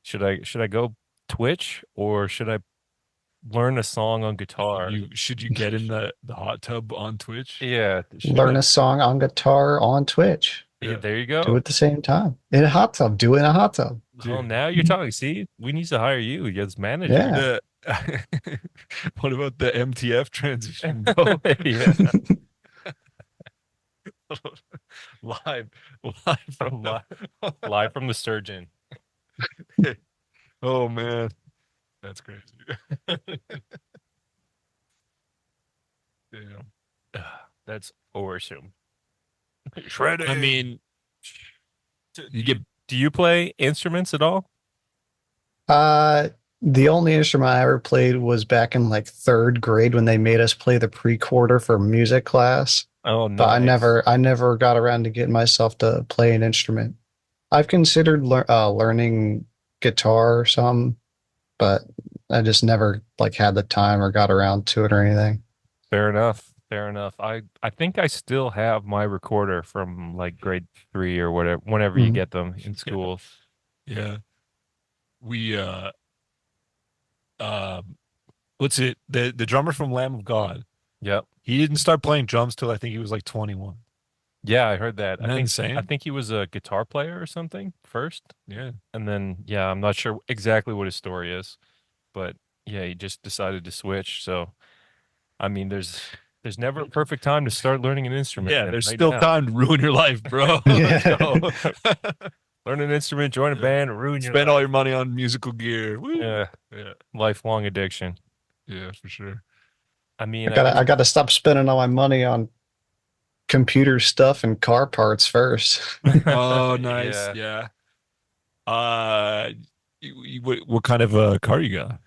Speaker 3: should I go Twitch or should I learn a song on guitar?
Speaker 1: Should you get in the hot tub on Twitch?
Speaker 3: Yeah,
Speaker 2: Learn a song on guitar on Twitch.
Speaker 3: yeah,
Speaker 1: Yeah.
Speaker 3: there you
Speaker 2: Do it
Speaker 3: go.
Speaker 2: at the same time in a hot tub. Do it in a hot tub.
Speaker 3: Oh,
Speaker 1: Dude.
Speaker 3: now you're talking. See, we need to hire you as manager.
Speaker 2: Yeah.
Speaker 1: The what about the MTF transition, bro?
Speaker 3: Yeah,
Speaker 1: Live, live from
Speaker 3: live,
Speaker 1: the.
Speaker 3: live from the surgeon.
Speaker 1: Oh man, that's crazy. Yeah.
Speaker 3: That's awesome. Shredded.
Speaker 1: I mean,
Speaker 3: do
Speaker 1: you
Speaker 3: you,
Speaker 1: get
Speaker 3: do you play instruments at all?
Speaker 2: Uh, the only instrument I ever played was back in like third grade when they made us play the pre-quarter for music class.
Speaker 3: Oh,
Speaker 2: But
Speaker 3: nice.
Speaker 2: I never got around to getting myself to play an instrument. I've considered learning guitar or some, but I just never like had the time or got around to it or anything.
Speaker 3: Fair enough. Fair enough. I think I still have my recorder from like grade 3 or whatever, whenever you
Speaker 2: Mhm.
Speaker 3: get them in school.
Speaker 1: yeah. We um what's it? The drummer from Lamb of God.
Speaker 3: Yep.
Speaker 1: He didn't start playing drums till I think he was like 21.
Speaker 3: Yeah, I heard that.
Speaker 1: Isn't that
Speaker 3: I
Speaker 1: insane?
Speaker 3: think he was a guitar player or something first,
Speaker 1: Yeah.
Speaker 3: and then yeah, I'm not sure exactly what his story is, but yeah, he just decided to switch. So, I mean, there's never a perfect time to start learning an instrument,
Speaker 1: Yeah,
Speaker 3: and
Speaker 1: there's
Speaker 3: right
Speaker 1: still
Speaker 3: now,
Speaker 1: time to ruin your life, bro. Let's
Speaker 2: Yeah.
Speaker 1: go.
Speaker 3: learn an instrument, join a
Speaker 1: Yeah.
Speaker 3: band, and ruin your
Speaker 1: Spend all
Speaker 3: life.
Speaker 1: your money on musical gear. Woo.
Speaker 3: Yeah,
Speaker 1: Yeah.
Speaker 3: lifelong addiction.
Speaker 1: Yeah, for sure.
Speaker 3: I mean, I guess
Speaker 2: I gotta stop spending all my money on computer stuff and car parts first.
Speaker 1: Oh, nice.
Speaker 3: yeah.
Speaker 1: Yeah. Uh, what kind of car you got?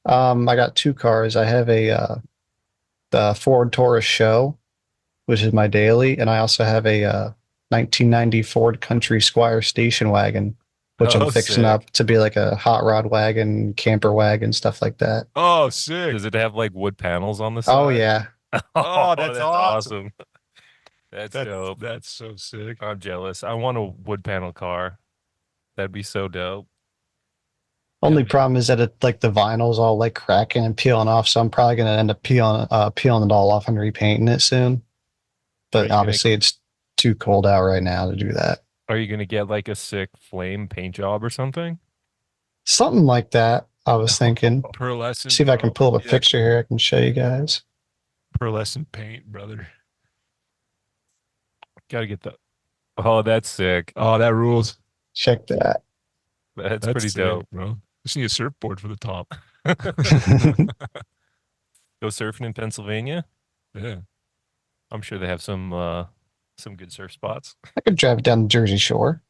Speaker 2: I got two cars. I have a the Ford Taurus Show, which is my daily, and I also have a 1990 Ford Country Squire station wagon, which I'm
Speaker 1: Oh,
Speaker 2: fixing
Speaker 1: sick.
Speaker 2: up to be like a hot rod wagon, camper wagon, stuff like that.
Speaker 1: Oh, sick.
Speaker 3: Does it have like wood panels on the
Speaker 2: Oh
Speaker 3: side?
Speaker 2: yeah,
Speaker 1: Oh,
Speaker 3: Oh,
Speaker 1: that's
Speaker 3: that's
Speaker 1: awesome.
Speaker 3: awesome. That's
Speaker 1: That's
Speaker 3: dope.
Speaker 1: that's so sick.
Speaker 3: I'm jealous. I want a wood panel car. That'd be so dope.
Speaker 1: Yeah,
Speaker 2: only problem is that it like the vinyl's all like cracking and peeling off, so I'm probably gonna end up peeling it all off and repainting it soon.
Speaker 3: Are
Speaker 2: But
Speaker 3: you gonna
Speaker 2: obviously, it's too cold out right now to do that.
Speaker 3: are you gonna get like a sick flame paint job or something?
Speaker 2: Something like that. I was thinking.
Speaker 1: pearlescent,
Speaker 2: See if I can
Speaker 1: bro.
Speaker 2: pull up a
Speaker 1: Yeah,
Speaker 2: picture here. I can show you guys.
Speaker 1: pearlescent paint, brother.
Speaker 3: Gotta get the Oh, that's sick.
Speaker 1: Oh, that rules.
Speaker 2: Check that.
Speaker 3: That's
Speaker 1: That's
Speaker 3: pretty
Speaker 1: sick,
Speaker 3: dope.
Speaker 1: bro. Just need a surfboard for the top.
Speaker 3: Go surfing in Pennsylvania.
Speaker 1: Yeah.
Speaker 3: I'm sure they have some good surf spots.
Speaker 2: I could drive down the Jersey Shore.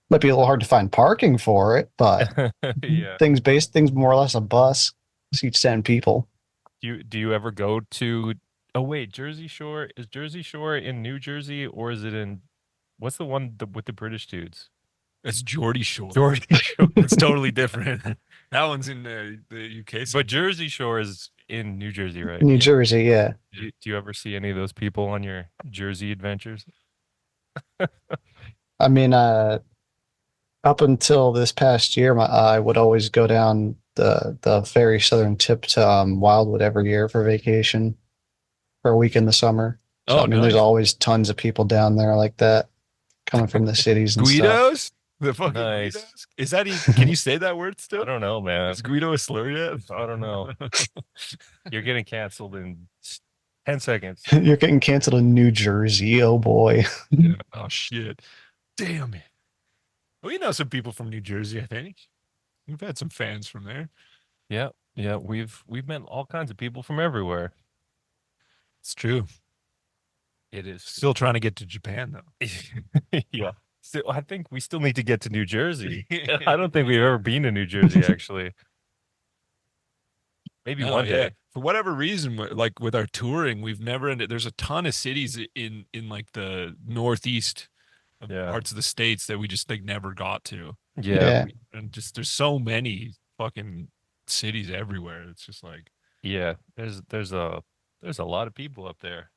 Speaker 2: Might be a little hard to find parking for it, but
Speaker 3: Yeah.
Speaker 2: things more or less a bus. Seats 10 people.
Speaker 3: Do you ever go to Oh wait, Jersey Shore? Is Jersey Shore in New Jersey or is it in what's the one with the British dudes?
Speaker 1: That's Geordie Shore.
Speaker 3: Geordie Shore.
Speaker 1: It's totally different. That one's in the UK.
Speaker 3: But Jersey Shore is in New Jersey, right?
Speaker 2: New
Speaker 1: Yeah.
Speaker 2: Jersey, yeah.
Speaker 3: Do you ever see any of those people on your Jersey adventures?
Speaker 2: I mean, up until this past year, I would always go down the very southern tip to Wildwood every year for vacation for a week in the summer. So
Speaker 1: Oh,
Speaker 2: I mean, there's
Speaker 1: nice.
Speaker 2: always tons of people down there like that coming from the cities and stuff.
Speaker 1: Guidos? The fucking
Speaker 3: Nice.
Speaker 1: Guidos? Is that can you say that word
Speaker 3: I
Speaker 1: still?
Speaker 3: don't know, man.
Speaker 1: Is Guido a slur yet?
Speaker 3: I don't know. You're getting canceled in 10 seconds.
Speaker 2: You're getting canceled in New Jersey. Oh boy.
Speaker 1: Yeah. Oh shit. Damn it. Well, you know some people from New Jersey, I think. We've had some fans from there.
Speaker 3: Yeah, yeah, we've met all kinds of people from everywhere.
Speaker 1: It's true.
Speaker 3: It is.
Speaker 1: Still trying to get to Japan though.
Speaker 3: Yeah. So I think we still need to get to New Jersey. I don't think we've ever been to New Jersey actually. Maybe
Speaker 1: No,
Speaker 3: one
Speaker 1: yeah.
Speaker 3: day.
Speaker 1: For whatever reason, like with our touring, we've never ended. There's a ton of cities in like the northeast of
Speaker 3: Yeah.
Speaker 1: parts of the states that we just like never got to.
Speaker 3: Yeah.
Speaker 2: Yeah.
Speaker 1: And just there's so many fucking cities everywhere. It's just like
Speaker 3: Yeah. There's a lot of people up there.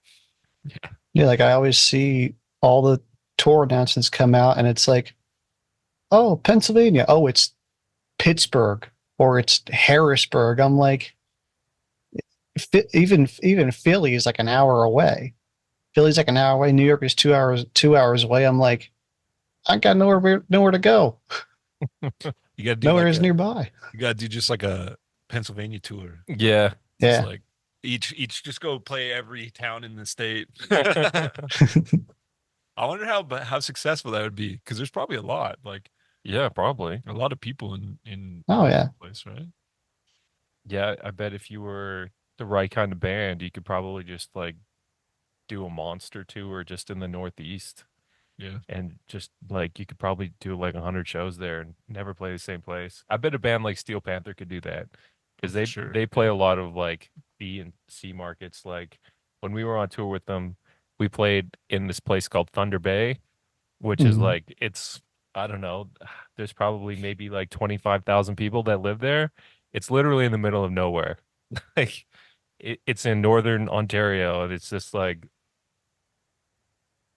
Speaker 2: Yeah, like I always see all the tour announcements come out and it's like, oh, Pennsylvania. Oh, it's Pittsburgh or it's Harrisburg. I'm like, even Philly is like an hour away. Philly's like an hour away. New York is 2 hours away. I'm like, I got nowhere to go.
Speaker 1: you got to do
Speaker 2: Nowhere
Speaker 1: like
Speaker 2: is nearby.
Speaker 1: you got to do just like a Pennsylvania tour.
Speaker 3: Yeah.
Speaker 1: Just
Speaker 2: Yeah.
Speaker 1: like each just go play every town in the state. I wonder how successful that would be because there's probably a lot like
Speaker 3: Yeah, probably.
Speaker 1: a lot of people in
Speaker 2: Oh yeah.
Speaker 1: the place, right?
Speaker 3: Yeah, I bet if you were the right kind of band, you could probably just like do a monster tour just in the Northeast.
Speaker 1: Yeah.
Speaker 3: And just like you could probably do like 100 shows there and never play the same place. I bet a band like Steel Panther could do that because
Speaker 1: For
Speaker 3: they
Speaker 1: sure.
Speaker 3: they play a lot of like B and C markets. Like when we were on tour with them, we played in this place called Thunder Bay, which is
Speaker 2: Mhm.
Speaker 3: like it's I don't know, there's probably maybe like 25,000 people that live there. It's literally in the middle of nowhere. Like it's in northern Ontario, and it's just like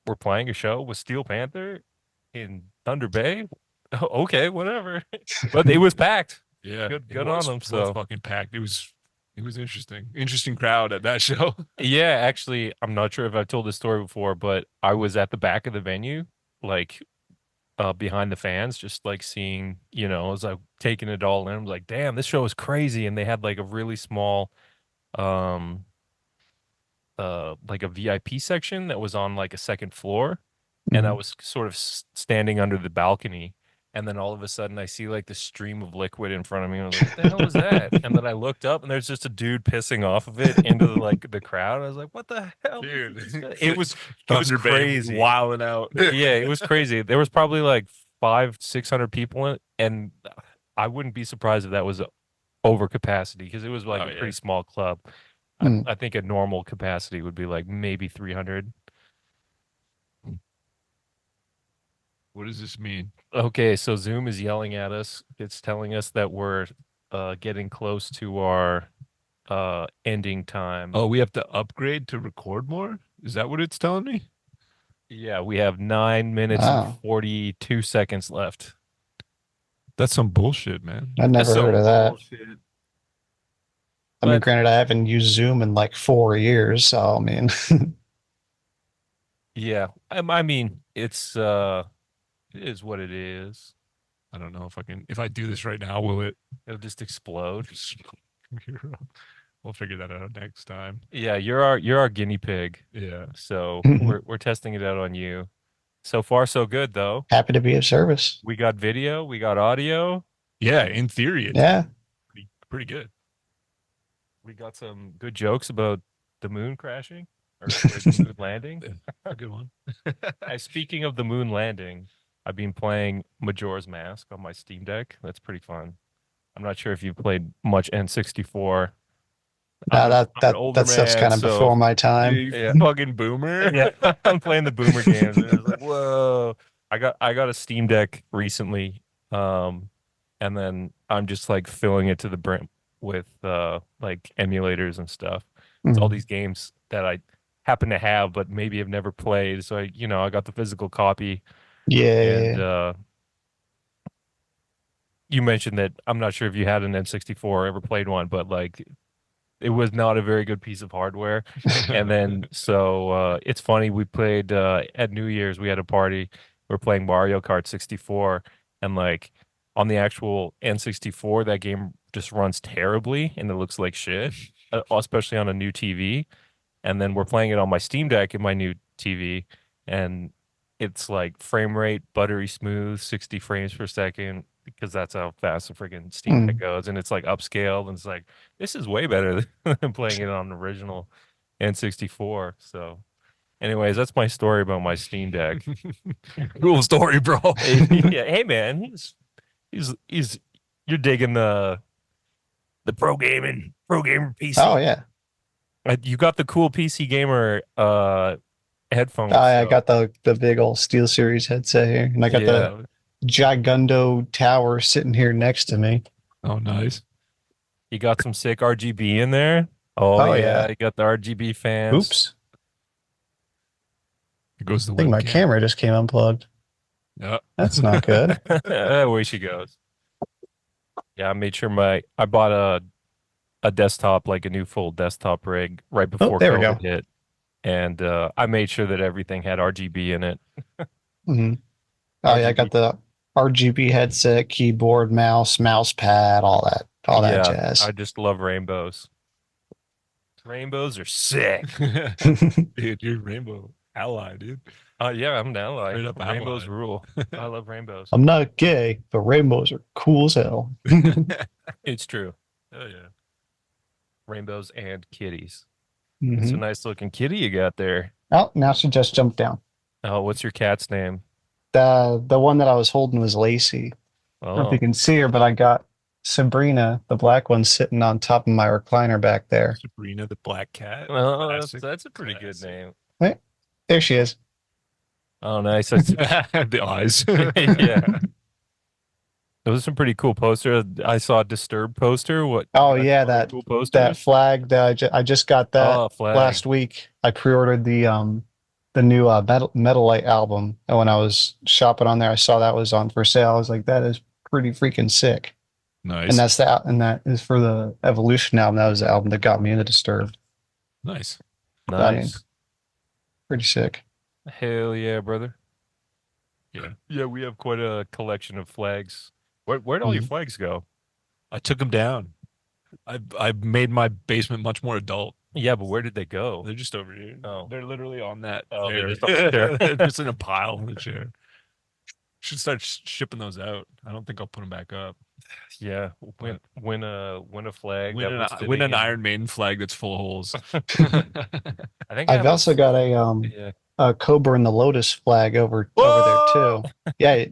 Speaker 3: we're playing a show with Steel Panther in Thunder Bay. Okay, whatever. But it was packed.
Speaker 1: Yeah.
Speaker 3: Good on them,
Speaker 1: was
Speaker 3: so.
Speaker 1: fucking packed. It was interesting. Interesting crowd at that show.
Speaker 3: Yeah, actually, I'm not sure if I've told this story before, but I was at the back of the venue, like behind the fans, just like seeing, as I taking it all in. I was like, damn, this show is crazy. And they had like a really small um like a VIP section that was on like a second floor, and I
Speaker 2: Mhm.
Speaker 3: was sort of standing under the balcony, and then all of a sudden I see like the stream of liquid in front of me, and I was like, what the hell was that? And then I looked up and there's just a dude pissing off of it into the crowd. I was like, what the hell?
Speaker 1: Dude.
Speaker 3: It was
Speaker 1: Thunder Bay
Speaker 3: crazy.
Speaker 1: wilding out.
Speaker 3: Yeah, it was crazy. There was probably like 500-600 people in it, and I wouldn't be surprised if that was over capacity because it was like
Speaker 1: Oh,
Speaker 3: a
Speaker 1: yeah.
Speaker 3: pretty small club.
Speaker 2: Mm.
Speaker 3: I think a normal capacity would be like maybe 300.
Speaker 1: What does this mean?
Speaker 3: Okay, so Zoom is yelling at us. It's telling us that we're getting close to our ending time.
Speaker 1: Oh, we have to upgrade to record more? Is that what it's telling me?
Speaker 3: Yeah, we have 9 minutes and
Speaker 2: Oh,
Speaker 3: 42 seconds left.
Speaker 1: That's some bullshit, man.
Speaker 2: I
Speaker 3: That's
Speaker 2: never heard
Speaker 3: some
Speaker 2: of that.
Speaker 3: bullshit.
Speaker 2: I mean,
Speaker 3: But
Speaker 2: granted, I haven't used Zoom in like 4 years, so I mean,
Speaker 3: yeah, I mean, it is what it is.
Speaker 1: I don't know if I do this right now, will it?
Speaker 3: It'll just explode.
Speaker 1: We'll figure that out next time.
Speaker 3: Yeah, you're our guinea pig.
Speaker 1: Yeah.
Speaker 3: So we're testing it out on you. So far, so good though.
Speaker 2: happy to be of service.
Speaker 3: We got video, we got audio,
Speaker 1: Yeah, in theory, it's
Speaker 2: Yeah.
Speaker 1: pretty good.
Speaker 3: we got some good jokes about the moon crashing or the moon landing.
Speaker 1: A good one.
Speaker 3: Speaking of the moon landing, I've been playing Majora's Mask on my Steam Deck. That's pretty fun. I'm not sure if you've played much N64.
Speaker 2: No,
Speaker 3: I'm an older
Speaker 2: that stuff's
Speaker 3: man,
Speaker 2: kind of before
Speaker 3: so
Speaker 2: my time.
Speaker 1: You
Speaker 3: yeah,
Speaker 1: fucking boomer.
Speaker 3: yeah. I'm playing the boomer games, and it's like, whoa. I got a Steam Deck recently, and then I'm just like filling it to the brim with like emulators and stuff. It's all
Speaker 2: Mm.
Speaker 3: these games that I happen to have, but maybe have never played. So I got the physical copy, and
Speaker 2: Yeah.
Speaker 3: you mentioned that I'm not sure if you had an N64 or ever played one, but like it was not a very good piece of hardware. And then so it's funny, we played at New Year's, we had a party, we're playing Mario Kart 64, and like on the actual N64, that game just runs terribly and it looks like shit, especially on a new TV. And then we're playing it on my Steam Deck in my new TV, and it's like frame rate buttery smooth, 60 frames per second, because that's how fast the freaking Steam Deck
Speaker 2: Mm.
Speaker 3: goes, and it's like upscaled, and it's like this is way better than playing it on the original N64. So, anyways, that's my story about my Steam Deck.
Speaker 1: Cool story, bro.
Speaker 3: Yeah, hey man, he's you're digging the pro gamer
Speaker 2: Oh
Speaker 3: PC.
Speaker 2: yeah.
Speaker 3: You got the cool PC gamer headphones.
Speaker 2: I
Speaker 3: So
Speaker 2: got the big old Steel Series headset here, and I got the
Speaker 3: yeah,
Speaker 2: Gigundo tower sitting here next to me.
Speaker 1: Oh, nice.
Speaker 3: you got some sick RGB in there. Oh
Speaker 2: Oh
Speaker 3: yeah,
Speaker 2: yeah.
Speaker 3: you got the RGB fans.
Speaker 2: Oops.
Speaker 1: It goes the
Speaker 2: I think my
Speaker 1: webcam.
Speaker 2: camera just came unplugged.
Speaker 1: Yeah.
Speaker 2: That's not good.
Speaker 3: Away she goes. Yeah, I made sure I bought a desktop, like a new full desktop rig right
Speaker 2: Oh,
Speaker 3: before
Speaker 2: there we go.
Speaker 3: COVID hit, and I made sure that everything had RGB in it.
Speaker 2: Hmm. Oh yeah, I
Speaker 3: RGB.
Speaker 2: got the RGB headset, keyboard, mouse pad, all that
Speaker 3: Yeah,
Speaker 2: jazz.
Speaker 3: I just love rainbows. Rainbows are sick.
Speaker 1: Dude, you're rainbow ally, dude.
Speaker 3: Yeah, I'm down. Like
Speaker 1: Straight up
Speaker 3: rainbows
Speaker 1: ally.
Speaker 3: rule. I love rainbows.
Speaker 2: I'm not gay, but rainbows are cool as hell.
Speaker 3: It's true.
Speaker 1: Oh yeah.
Speaker 3: Rainbows and kitties.
Speaker 2: Hmm.
Speaker 3: It's a nice looking kitty you got there.
Speaker 2: Oh, now she just jumped down.
Speaker 3: Oh, what's your cat's name?
Speaker 2: The one that I was holding was Lacey. I don't know if
Speaker 3: Oh,
Speaker 2: you can see her, but I got Sabrina, the black one, sitting on top of my recliner back there.
Speaker 1: Sabrina the black cat.
Speaker 3: well,
Speaker 1: Classic.
Speaker 3: that's a pretty good
Speaker 1: Classic.
Speaker 3: name.
Speaker 2: Wait, there she is.
Speaker 1: Uh,
Speaker 3: Oh, nice.
Speaker 1: The eyes.
Speaker 3: Yeah. Those are some pretty cool posters. I saw a Disturbed poster. What?
Speaker 2: Oh
Speaker 3: You got
Speaker 2: yeah,
Speaker 3: some other
Speaker 2: that
Speaker 3: cool
Speaker 2: that
Speaker 3: posters.
Speaker 2: flag that I just got that
Speaker 3: Oh, flag.
Speaker 2: last week. I pre-ordered the new Metal Light album, and when I was shopping on there, I saw that was on for sale. I was like, that is pretty freaking sick. And
Speaker 1: Nice.
Speaker 2: that is for the Evolution album. That was the album that got me into Disturbed.
Speaker 1: Nice.
Speaker 2: I mean,
Speaker 3: Nice.
Speaker 2: pretty sick.
Speaker 3: Hell yeah, brother.
Speaker 1: Yeah.
Speaker 3: Yeah, we have quite a collection of flags. Where'd all your
Speaker 2: Mhm.
Speaker 3: flags go?
Speaker 1: I took them down. I've made my basement much more adult.
Speaker 3: Yeah, but where did they go?
Speaker 1: They're just over here.
Speaker 3: Oh.
Speaker 1: They're literally on that
Speaker 3: Oh, they're
Speaker 1: chair.
Speaker 3: just on the chair.
Speaker 1: They're just in a pile on the chair. Should start shipping those out. I don't think I'll put them back up.
Speaker 3: Yeah, win a flag.
Speaker 1: Win
Speaker 3: that was
Speaker 1: an, win an
Speaker 3: sitting in-
Speaker 1: Iron Maiden flag that's full of holes.
Speaker 3: I think I
Speaker 2: I've
Speaker 3: have
Speaker 2: also got
Speaker 3: yeah.
Speaker 2: a Cobra and the Lotus flag over there too. Yeah.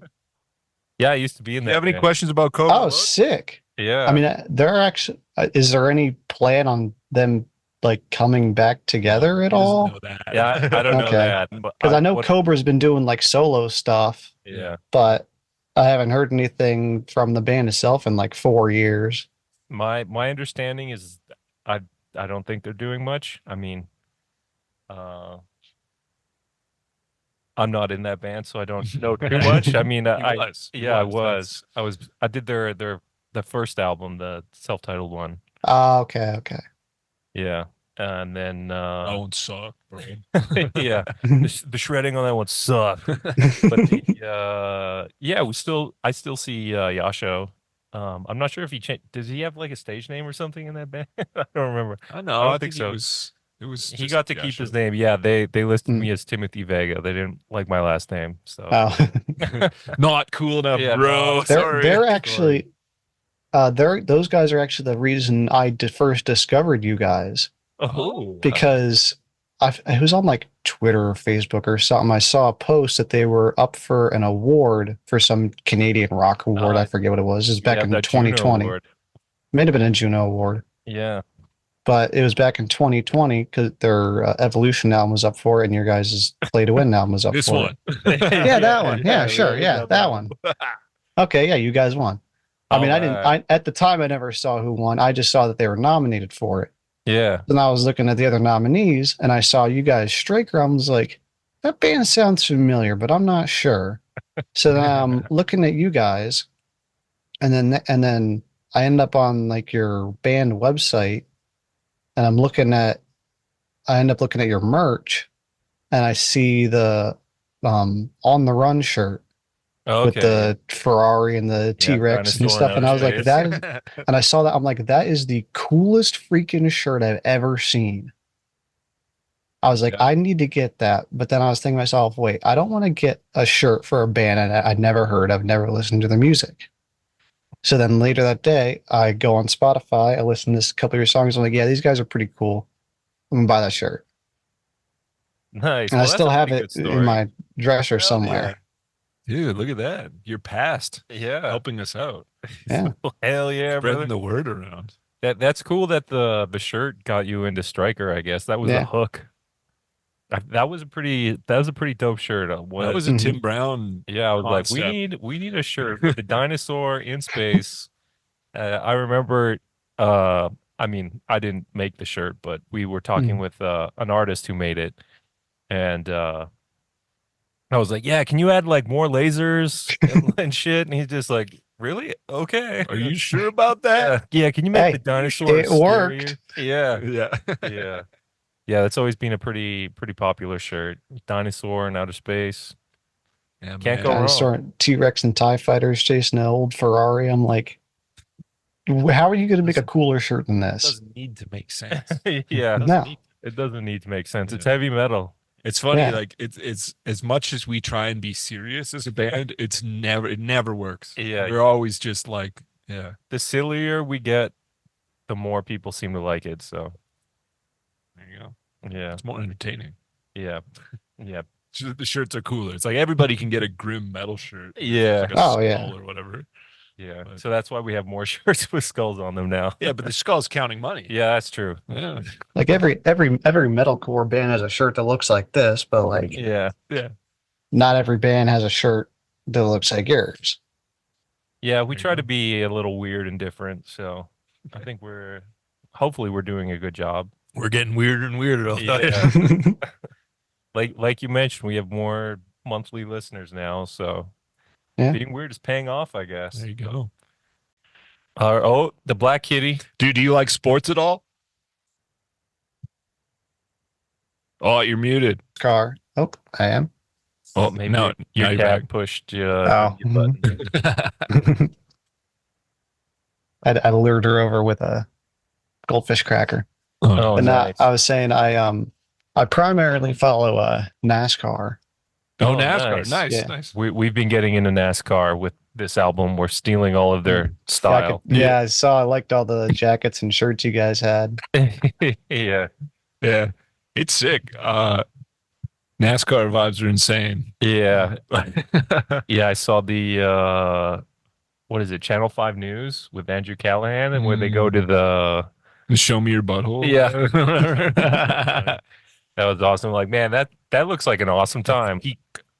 Speaker 3: Yeah, I used to be in
Speaker 1: Do
Speaker 3: that
Speaker 1: you have any
Speaker 3: band.
Speaker 1: questions about Cobra?
Speaker 2: Oh, sick.
Speaker 3: Yeah.
Speaker 2: I mean, there are actually. Is there any plan on them like coming back together at
Speaker 1: He doesn't
Speaker 2: all?
Speaker 1: know that.
Speaker 3: Yeah, I don't know
Speaker 2: Okay.
Speaker 3: that, but
Speaker 2: Because I know
Speaker 3: what?
Speaker 2: Cobra's been doing like solo stuff,
Speaker 3: Yeah,
Speaker 2: but I haven't heard anything from the band itself in like 4 years.
Speaker 3: my understanding is, I I don't think they're doing much. I mean, uh, I'm not in that band, so I don't know too much. I mean,
Speaker 1: He was. He
Speaker 3: yeah, I
Speaker 1: was.
Speaker 3: was,
Speaker 1: That's
Speaker 3: I did their the first album, the self-titled one.
Speaker 2: Ah, okay, okay.
Speaker 3: Yeah, and then
Speaker 1: that one sucked, bro.
Speaker 3: yeah, the shredding on that one sucked. But the yeah, I still see Yasho. I'm not sure if he changed. Does he have like a stage name or something in that band? I don't remember.
Speaker 1: I
Speaker 3: I
Speaker 1: know. I
Speaker 3: don't think
Speaker 1: think
Speaker 3: so.
Speaker 1: it was
Speaker 3: He
Speaker 1: just
Speaker 3: got to keep his
Speaker 1: Yashu.
Speaker 3: name. Yeah, they listed
Speaker 2: Mm.
Speaker 3: me as Timothy Vega. They didn't like my last name, so
Speaker 2: Oh,
Speaker 1: Not cool enough,
Speaker 3: yeah,
Speaker 1: bro.
Speaker 3: no,
Speaker 1: Sorry.
Speaker 2: they're
Speaker 3: sorry.
Speaker 2: actually those guys are actually the reason I first discovered you guys
Speaker 3: Oh,
Speaker 1: Wow.
Speaker 2: because it was on like Twitter or Facebook or something. I saw a post that they were up for an award for some Canadian rock award. I
Speaker 3: uh,
Speaker 2: forget what it was. It was back
Speaker 3: yeah,
Speaker 2: in
Speaker 3: that Juno
Speaker 2: 2020.
Speaker 3: Award.
Speaker 2: Might have been a Juno Award,
Speaker 3: Yeah,
Speaker 2: but it was back in 2020 because their Evolution album was up for it, and your guys' Play to Win album was up
Speaker 1: This
Speaker 2: for it.
Speaker 1: one.
Speaker 2: Yeah, that
Speaker 3: yeah,
Speaker 2: one. Yeah,
Speaker 3: yeah.
Speaker 2: sure.
Speaker 3: We
Speaker 2: Yeah,
Speaker 3: got
Speaker 2: that
Speaker 3: that one.
Speaker 2: one. Okay, yeah, you guys won. I
Speaker 3: All
Speaker 2: mean,
Speaker 3: right.
Speaker 2: at the time I never saw who won. I just saw that they were nominated for it.
Speaker 3: Yeah.
Speaker 2: Then I was looking at the other nominees and I saw you guys Straker. I was like, that band sounds familiar, but I'm not sure. So then I'm looking at you guys and then I end up on like your band website and I end up looking at your merch and I see the On the Run shirt with
Speaker 3: Okay.
Speaker 2: the Ferrari and the
Speaker 3: Yeah,
Speaker 2: T-Rex and
Speaker 3: dinosaur in
Speaker 2: stuff. And
Speaker 3: outer
Speaker 2: I was like,
Speaker 3: space.
Speaker 2: that is, and I saw that. I'm like, that is the coolest freaking shirt I've ever seen. I was like,
Speaker 1: Yeah.
Speaker 2: I need to get that. But then I was thinking to myself, wait, I don't want to get a shirt for a band I'd never heard. I've never listened to their music. So then later that day, I go on Spotify. I listen to a couple of your songs. I'm like, yeah, these guys are pretty cool. I'm gonna buy that shirt.
Speaker 3: Nice.
Speaker 2: And I
Speaker 3: Well, that's
Speaker 2: still
Speaker 3: a
Speaker 2: have
Speaker 3: pretty
Speaker 2: it
Speaker 3: good
Speaker 2: in
Speaker 3: story.
Speaker 2: my dresser
Speaker 3: Hell yeah.
Speaker 2: somewhere.
Speaker 1: Dude, look at that. You're past
Speaker 3: Yeah.
Speaker 1: helping us out.
Speaker 2: Yeah.
Speaker 3: Hell yeah,
Speaker 1: Spreading
Speaker 3: brother.
Speaker 1: the word around.
Speaker 3: That's cool that the shirt got you into Striker, I guess. That was the
Speaker 2: Yeah.
Speaker 3: hook. That was a pretty dope shirt.
Speaker 1: That
Speaker 3: What?
Speaker 1: was a
Speaker 2: Mhm.
Speaker 1: Tim Brown
Speaker 3: Yeah, I was like,
Speaker 1: concept.
Speaker 3: we need a shirt with the dinosaur in space. I remember I mean, I didn't make the shirt, but we were talking
Speaker 2: Mhm.
Speaker 3: with an artist who made it, and I was like, "Yeah, can you add like more lasers and shit?" And he's just like, "Really? Okay."
Speaker 1: Are you sure about that?
Speaker 3: Yeah, can you make the
Speaker 2: Hey,
Speaker 3: dinosaur
Speaker 2: it
Speaker 3: scarier?
Speaker 2: worked.
Speaker 3: Yeah.
Speaker 1: Yeah.
Speaker 3: Yeah. Yeah, that's always been a pretty popular shirt. Dinosaur in outer space.
Speaker 1: Yeah,
Speaker 3: Can't go
Speaker 1: man.
Speaker 3: wrong.
Speaker 2: Dinosaur, T-Rex, and TIE fighters chasing an old Ferrari. I'm like, how are you going to make a cooler shirt than this?
Speaker 1: Doesn't need to make sense.
Speaker 3: Yeah,
Speaker 1: Doesn't
Speaker 2: No.
Speaker 1: need
Speaker 3: it doesn't need to make sense. It's
Speaker 1: Yeah.
Speaker 3: heavy metal.
Speaker 1: It's funny,
Speaker 2: Yeah.
Speaker 1: like it's as much as we try and be serious as a band, it never works.
Speaker 3: Yeah.
Speaker 1: We're always just like, yeah,
Speaker 3: The sillier we get, the more people seem to like it. So
Speaker 1: there you go.
Speaker 3: yeah,
Speaker 1: It's more entertaining.
Speaker 3: yeah, yeah,
Speaker 1: Just the shirts are cooler. It's like everybody can get a grim metal shirt.
Speaker 3: yeah,
Speaker 1: Like a
Speaker 2: Oh,
Speaker 1: skull
Speaker 2: yeah.
Speaker 1: or whatever.
Speaker 3: yeah.
Speaker 1: But-
Speaker 3: So that's why we have more shirts with skulls on them now.
Speaker 1: Yeah, but the skull's counting money.
Speaker 3: Yeah, that's true.
Speaker 1: Yeah.
Speaker 2: Like every metalcore band has a shirt that looks like this, but like
Speaker 3: Yeah,
Speaker 1: Yeah.
Speaker 2: not every band has a shirt that looks like yours.
Speaker 3: yeah. We
Speaker 1: There you
Speaker 3: try
Speaker 1: go.
Speaker 3: to be a little weird and different. So I think hopefully we're doing a good job.
Speaker 1: We're getting weirder and weirder. I'll tell you.
Speaker 3: Yeah. Like you mentioned, we have more monthly listeners now. So
Speaker 2: Yeah.
Speaker 3: being weird is paying off, I guess.
Speaker 1: There you go.
Speaker 3: Oh, the Black Kitty.
Speaker 1: Dude, do you like sports at all? Oh, you're muted.
Speaker 2: Car. Oh, I am.
Speaker 1: Oh,
Speaker 3: Maybe
Speaker 1: no,
Speaker 3: your
Speaker 1: now you're
Speaker 3: cat
Speaker 1: back.
Speaker 3: pushed
Speaker 2: Oh.
Speaker 3: your button.
Speaker 2: I lured her over with a goldfish cracker.
Speaker 3: Oh,
Speaker 2: But
Speaker 3: nice.
Speaker 2: I was saying I primarily follow NASCAR.
Speaker 1: Oh,
Speaker 3: Oh,
Speaker 1: NASCAR.
Speaker 3: nice.
Speaker 1: Nice,
Speaker 2: Yeah.
Speaker 1: nice.
Speaker 3: We've been getting into NASCAR with this album. We're stealing all of their style.
Speaker 2: Yeah, I liked all the jackets and shirts you guys had.
Speaker 3: Yeah.
Speaker 1: Yeah. It's sick. NASCAR vibes are insane.
Speaker 3: Yeah. Yeah, I saw the what is it, Channel 5 News with Andrew Callahan, and where they go to
Speaker 1: Show me your butthole.
Speaker 3: Yeah. That was awesome. Like, man, that looks like an awesome time.
Speaker 1: Peak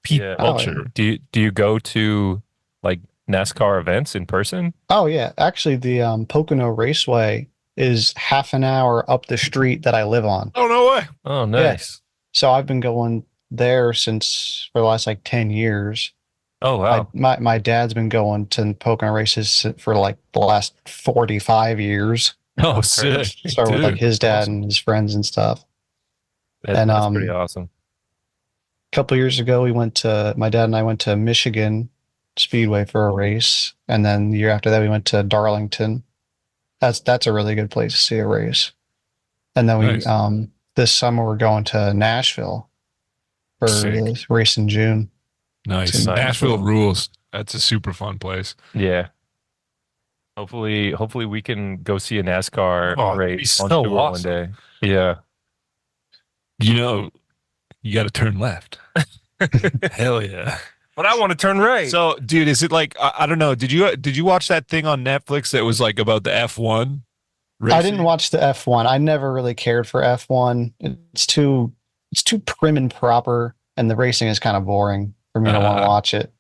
Speaker 3: Yeah.
Speaker 2: Oh, yeah.
Speaker 1: culture.
Speaker 3: Do you go to like NASCAR events in person?
Speaker 2: Oh yeah, actually, the Pocono Raceway is half an hour up the street that I live on.
Speaker 1: Oh no way.
Speaker 3: Oh,
Speaker 2: Yeah,
Speaker 3: nice.
Speaker 2: so I've been going there since for the last like 10 years.
Speaker 3: Oh,
Speaker 2: I
Speaker 3: wow.
Speaker 2: my dad's been going to Pocono races for like the last 45 years.
Speaker 1: Oh,
Speaker 3: That's great.
Speaker 1: sick,
Speaker 2: Started with like
Speaker 1: dude.
Speaker 2: his dad
Speaker 1: Awesome.
Speaker 2: and his friends and stuff.
Speaker 3: That,
Speaker 2: And
Speaker 3: that's pretty awesome.
Speaker 2: a couple years ago, my dad and I went to Michigan Speedway for a race, and then the year after that, we went to Darlington. That's a really good place to see a race. And then we
Speaker 1: Nice.
Speaker 2: this summer we're going to Nashville for
Speaker 1: Sick.
Speaker 2: the race in June.
Speaker 1: Nice.
Speaker 3: Nice.
Speaker 1: Nashville rules. That's a super fun place.
Speaker 3: Yeah. Hopefully we can go see a NASCAR
Speaker 1: Oh, that'd be
Speaker 3: race on
Speaker 1: so
Speaker 3: tour one
Speaker 1: awesome.
Speaker 3: day. Yeah.
Speaker 1: You know, you got to turn left. Hell yeah.
Speaker 3: But I want to turn right.
Speaker 1: So, dude, is it like I don't know? Did you watch that thing on Netflix that was like about the F1
Speaker 2: I didn't
Speaker 1: racing?
Speaker 2: watch the F1. I never really cared for F1. It's too prim and proper, and the racing is kind of boring for me to want to
Speaker 1: Uh,
Speaker 2: watch it.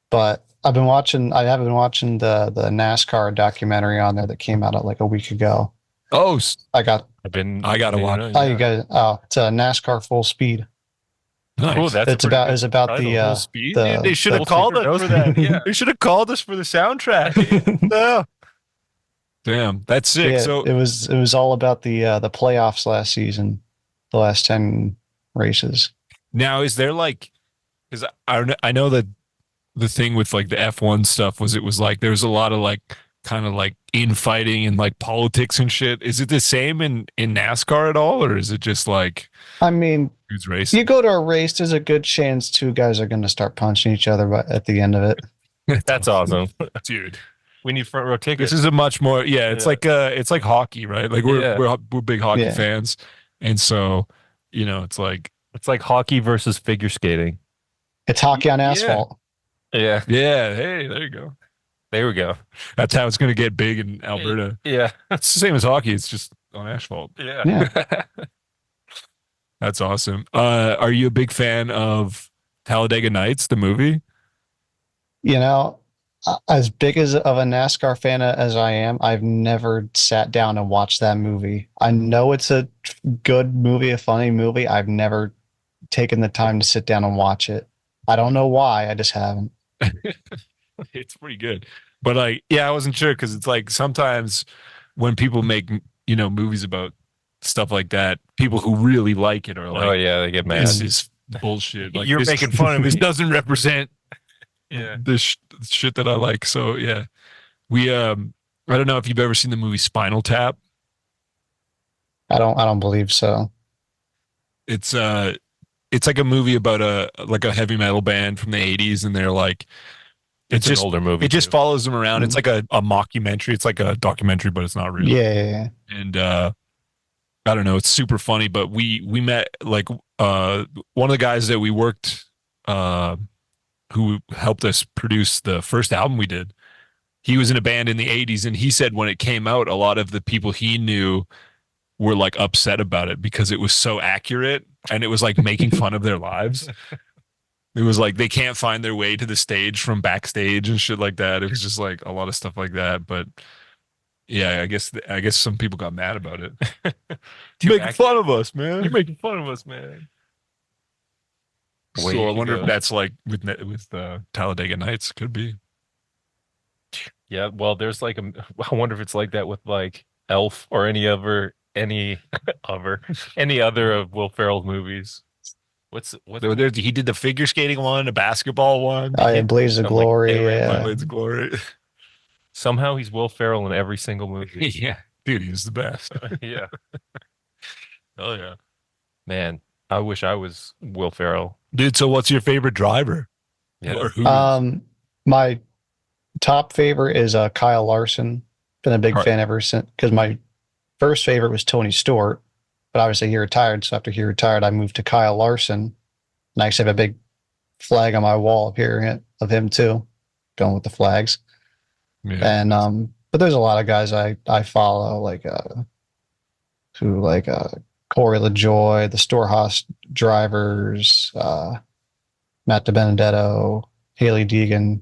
Speaker 2: But I have been watching the NASCAR documentary on there that came out like a week ago.
Speaker 1: oh,
Speaker 2: I got
Speaker 1: I gotta watch.
Speaker 2: oh you guys it's NASCAR Full Speed.
Speaker 1: nice.
Speaker 3: Oh, that's
Speaker 2: It's about the
Speaker 1: Full speed.
Speaker 2: the
Speaker 1: Dude, they should have
Speaker 2: the
Speaker 1: called us for that.
Speaker 3: Yeah.
Speaker 1: They should have called us for the soundtrack. No. Damn, that's sick.
Speaker 2: yeah,
Speaker 1: So
Speaker 2: it was all about the playoffs last season, the last 10 races.
Speaker 1: now is there like, because I know that the thing with like the F1 stuff was it was like there's a lot of like kind of like infighting and like politics and shit. Is it the same in NASCAR at all, or is it just like
Speaker 2: I mean,
Speaker 1: who's racing?
Speaker 2: you go to a race, there's a good chance two guys are going to start punching each other at the end of it.
Speaker 3: That's awesome.
Speaker 1: Dude.
Speaker 3: We need front row tickets.
Speaker 1: This is a much more it's
Speaker 3: Yeah.
Speaker 1: it's like hockey, right? Like
Speaker 3: Yeah.
Speaker 1: we're big hockey
Speaker 2: Yeah.
Speaker 1: fans, and so it's like
Speaker 3: It's like hockey versus figure skating.
Speaker 2: It's hockey on
Speaker 1: Yeah.
Speaker 2: asphalt.
Speaker 3: Yeah.
Speaker 1: yeah, hey, there you go.
Speaker 3: There we go.
Speaker 1: That's how it's gonna get big in Alberta.
Speaker 3: Yeah.
Speaker 1: It's the same as hockey. It's just on asphalt.
Speaker 3: Yeah.
Speaker 2: Yeah.
Speaker 1: That's awesome. Are you a big fan of Talladega Nights, the movie?
Speaker 2: You know, as big as of a NASCAR fan as I am, I've never sat down and watched that movie. I know it's a good movie, a funny movie. I've never taken the time to sit down and watch it. I don't know why. I just haven't.
Speaker 1: It's pretty good. But like, yeah, I wasn't sure because it's like sometimes when people make, movies about stuff like that, people who really like it are like,
Speaker 3: Oh yeah, they get mad.
Speaker 1: this is bullshit. Like,
Speaker 3: You're
Speaker 1: this,
Speaker 3: making fun of
Speaker 1: This
Speaker 3: me.
Speaker 1: doesn't represent
Speaker 3: Yeah.
Speaker 1: the shit that I like. So yeah, I don't know if you've ever seen the movie Spinal Tap.
Speaker 2: I don't believe so.
Speaker 1: It's like a movie about a heavy metal band from the 80s, and they're like,
Speaker 3: It's
Speaker 1: just
Speaker 3: an older movie.
Speaker 1: it just
Speaker 3: too.
Speaker 1: follows them around. It's like a mockumentary. It's like a documentary, but it's not real.
Speaker 2: Yeah.
Speaker 1: And I don't know, it's super funny. But we met like one of the guys that we worked who helped us produce the first album we did. He was in a band in the 80s, and he said when it came out, a lot of the people he knew were like upset about it because it was so accurate and it was like making fun of their lives. It was like they can't find their way to the stage from backstage and shit like that. It was just like a lot of stuff like that. But yeah, I guess some people got mad about it. You're making fun of us, man.
Speaker 3: You're making fun of us, man. Way
Speaker 1: So I
Speaker 3: to
Speaker 1: wonder
Speaker 3: go.
Speaker 1: if that's like with Talladega Nights. Could be.
Speaker 3: Yeah, well, there's like I wonder if it's like that with like Elf or any other of Will Ferrell's movies. What
Speaker 1: He did the figure skating one, the basketball one.
Speaker 2: I Blaze of
Speaker 3: I'm like,
Speaker 2: Glory.
Speaker 3: hey,
Speaker 2: Yeah.
Speaker 1: Blades of Glory.
Speaker 3: somehow he's Will Ferrell in every single movie.
Speaker 1: Yeah, dude, he was the best.
Speaker 3: Yeah.
Speaker 1: Oh yeah,
Speaker 3: Man, I wish I was Will Ferrell.
Speaker 1: dude. So, what's your favorite driver?
Speaker 3: Yeah.
Speaker 1: Or who?
Speaker 2: My top favorite is Kyle Larson. Been a big
Speaker 1: Right.
Speaker 2: fan ever since because my first favorite was Tony Stewart, but obviously he retired. So after he retired, I moved to Kyle Larson, and I actually have a big flag on my wall of him too, going with the flags.
Speaker 1: Yeah.
Speaker 2: And but there's a lot of guys I follow who Corey LaJoy, the Storehouse drivers, Matt DiBenedetto, Haley Deegan,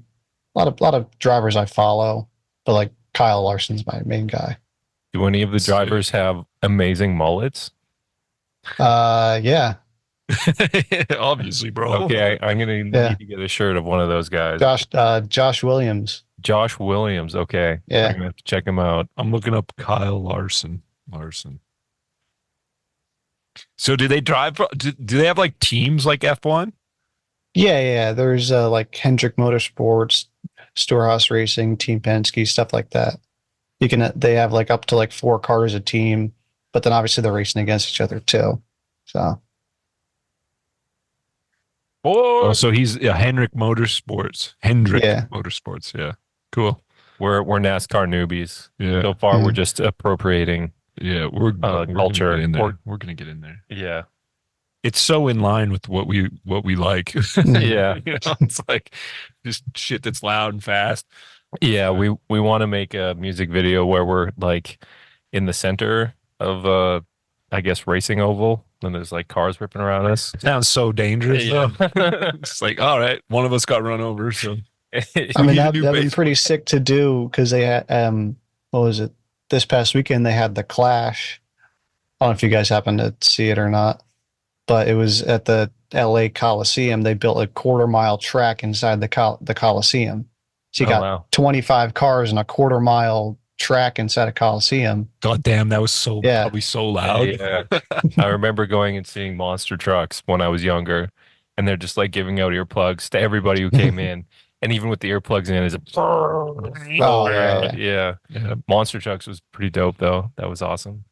Speaker 2: a lot of drivers I follow, but like Kyle Larson's my main guy.
Speaker 3: Do any of the drivers have amazing mullets?
Speaker 2: Yeah,
Speaker 1: Obviously, bro.
Speaker 3: Okay, I'm gonna need to get a shirt of one of those guys.
Speaker 2: Josh Williams.
Speaker 3: Josh Williams. Okay,
Speaker 2: Yeah.
Speaker 3: I'm gonna have to check him out.
Speaker 1: I'm looking up Kyle Larson. Larson. So do they drive? Do they have like teams like F1?
Speaker 2: Yeah. There's like Hendrick Motorsports, Storehouse Racing, Team Penske, stuff like that. They have like up to like 4 cars a team, but then obviously they're racing against each other too. So
Speaker 1: Oh, so he's Hendrick Motorsports. Hendrick
Speaker 2: Yeah.
Speaker 1: Motorsports. Yeah. Cool.
Speaker 3: We're NASCAR newbies.
Speaker 1: Yeah.
Speaker 3: So far, we're
Speaker 2: Mhm.
Speaker 3: just appropriating.
Speaker 1: Yeah. We're
Speaker 3: culture.
Speaker 1: Gonna get in there. We're gonna get in there.
Speaker 3: Yeah.
Speaker 1: It's so in line with what we like.
Speaker 3: Yeah.
Speaker 1: You know, it's like just shit that's loud and fast.
Speaker 3: Yeah, we want to make a music video where we're like in the center of I guess racing oval, and there's like cars ripping around us.
Speaker 1: Sounds so dangerous
Speaker 3: Yeah.
Speaker 1: though. It's like, all right, one of us got run over, so
Speaker 2: I
Speaker 1: We
Speaker 2: mean,
Speaker 1: need to
Speaker 2: that'd
Speaker 1: do
Speaker 2: been
Speaker 1: baseball.
Speaker 2: pretty sick to do because they had, what was it? This past weekend, they had the Clash. I don't know if you guys happened to see it or not, but it was at the LA Coliseum. They built a quarter-mile track inside the Coliseum. So you got
Speaker 3: wow.
Speaker 2: 25 cars and a quarter-mile track inside a Coliseum.
Speaker 1: god damn, that was so
Speaker 2: Yeah.
Speaker 1: probably so loud.
Speaker 3: Yeah. I remember going and seeing monster trucks when I was younger, and they're just like giving out earplugs to everybody who came in. And even with the earplugs in, is
Speaker 2: Oh, yeah.
Speaker 3: yeah.
Speaker 1: Yeah.
Speaker 3: Monster trucks was pretty dope though. That was awesome.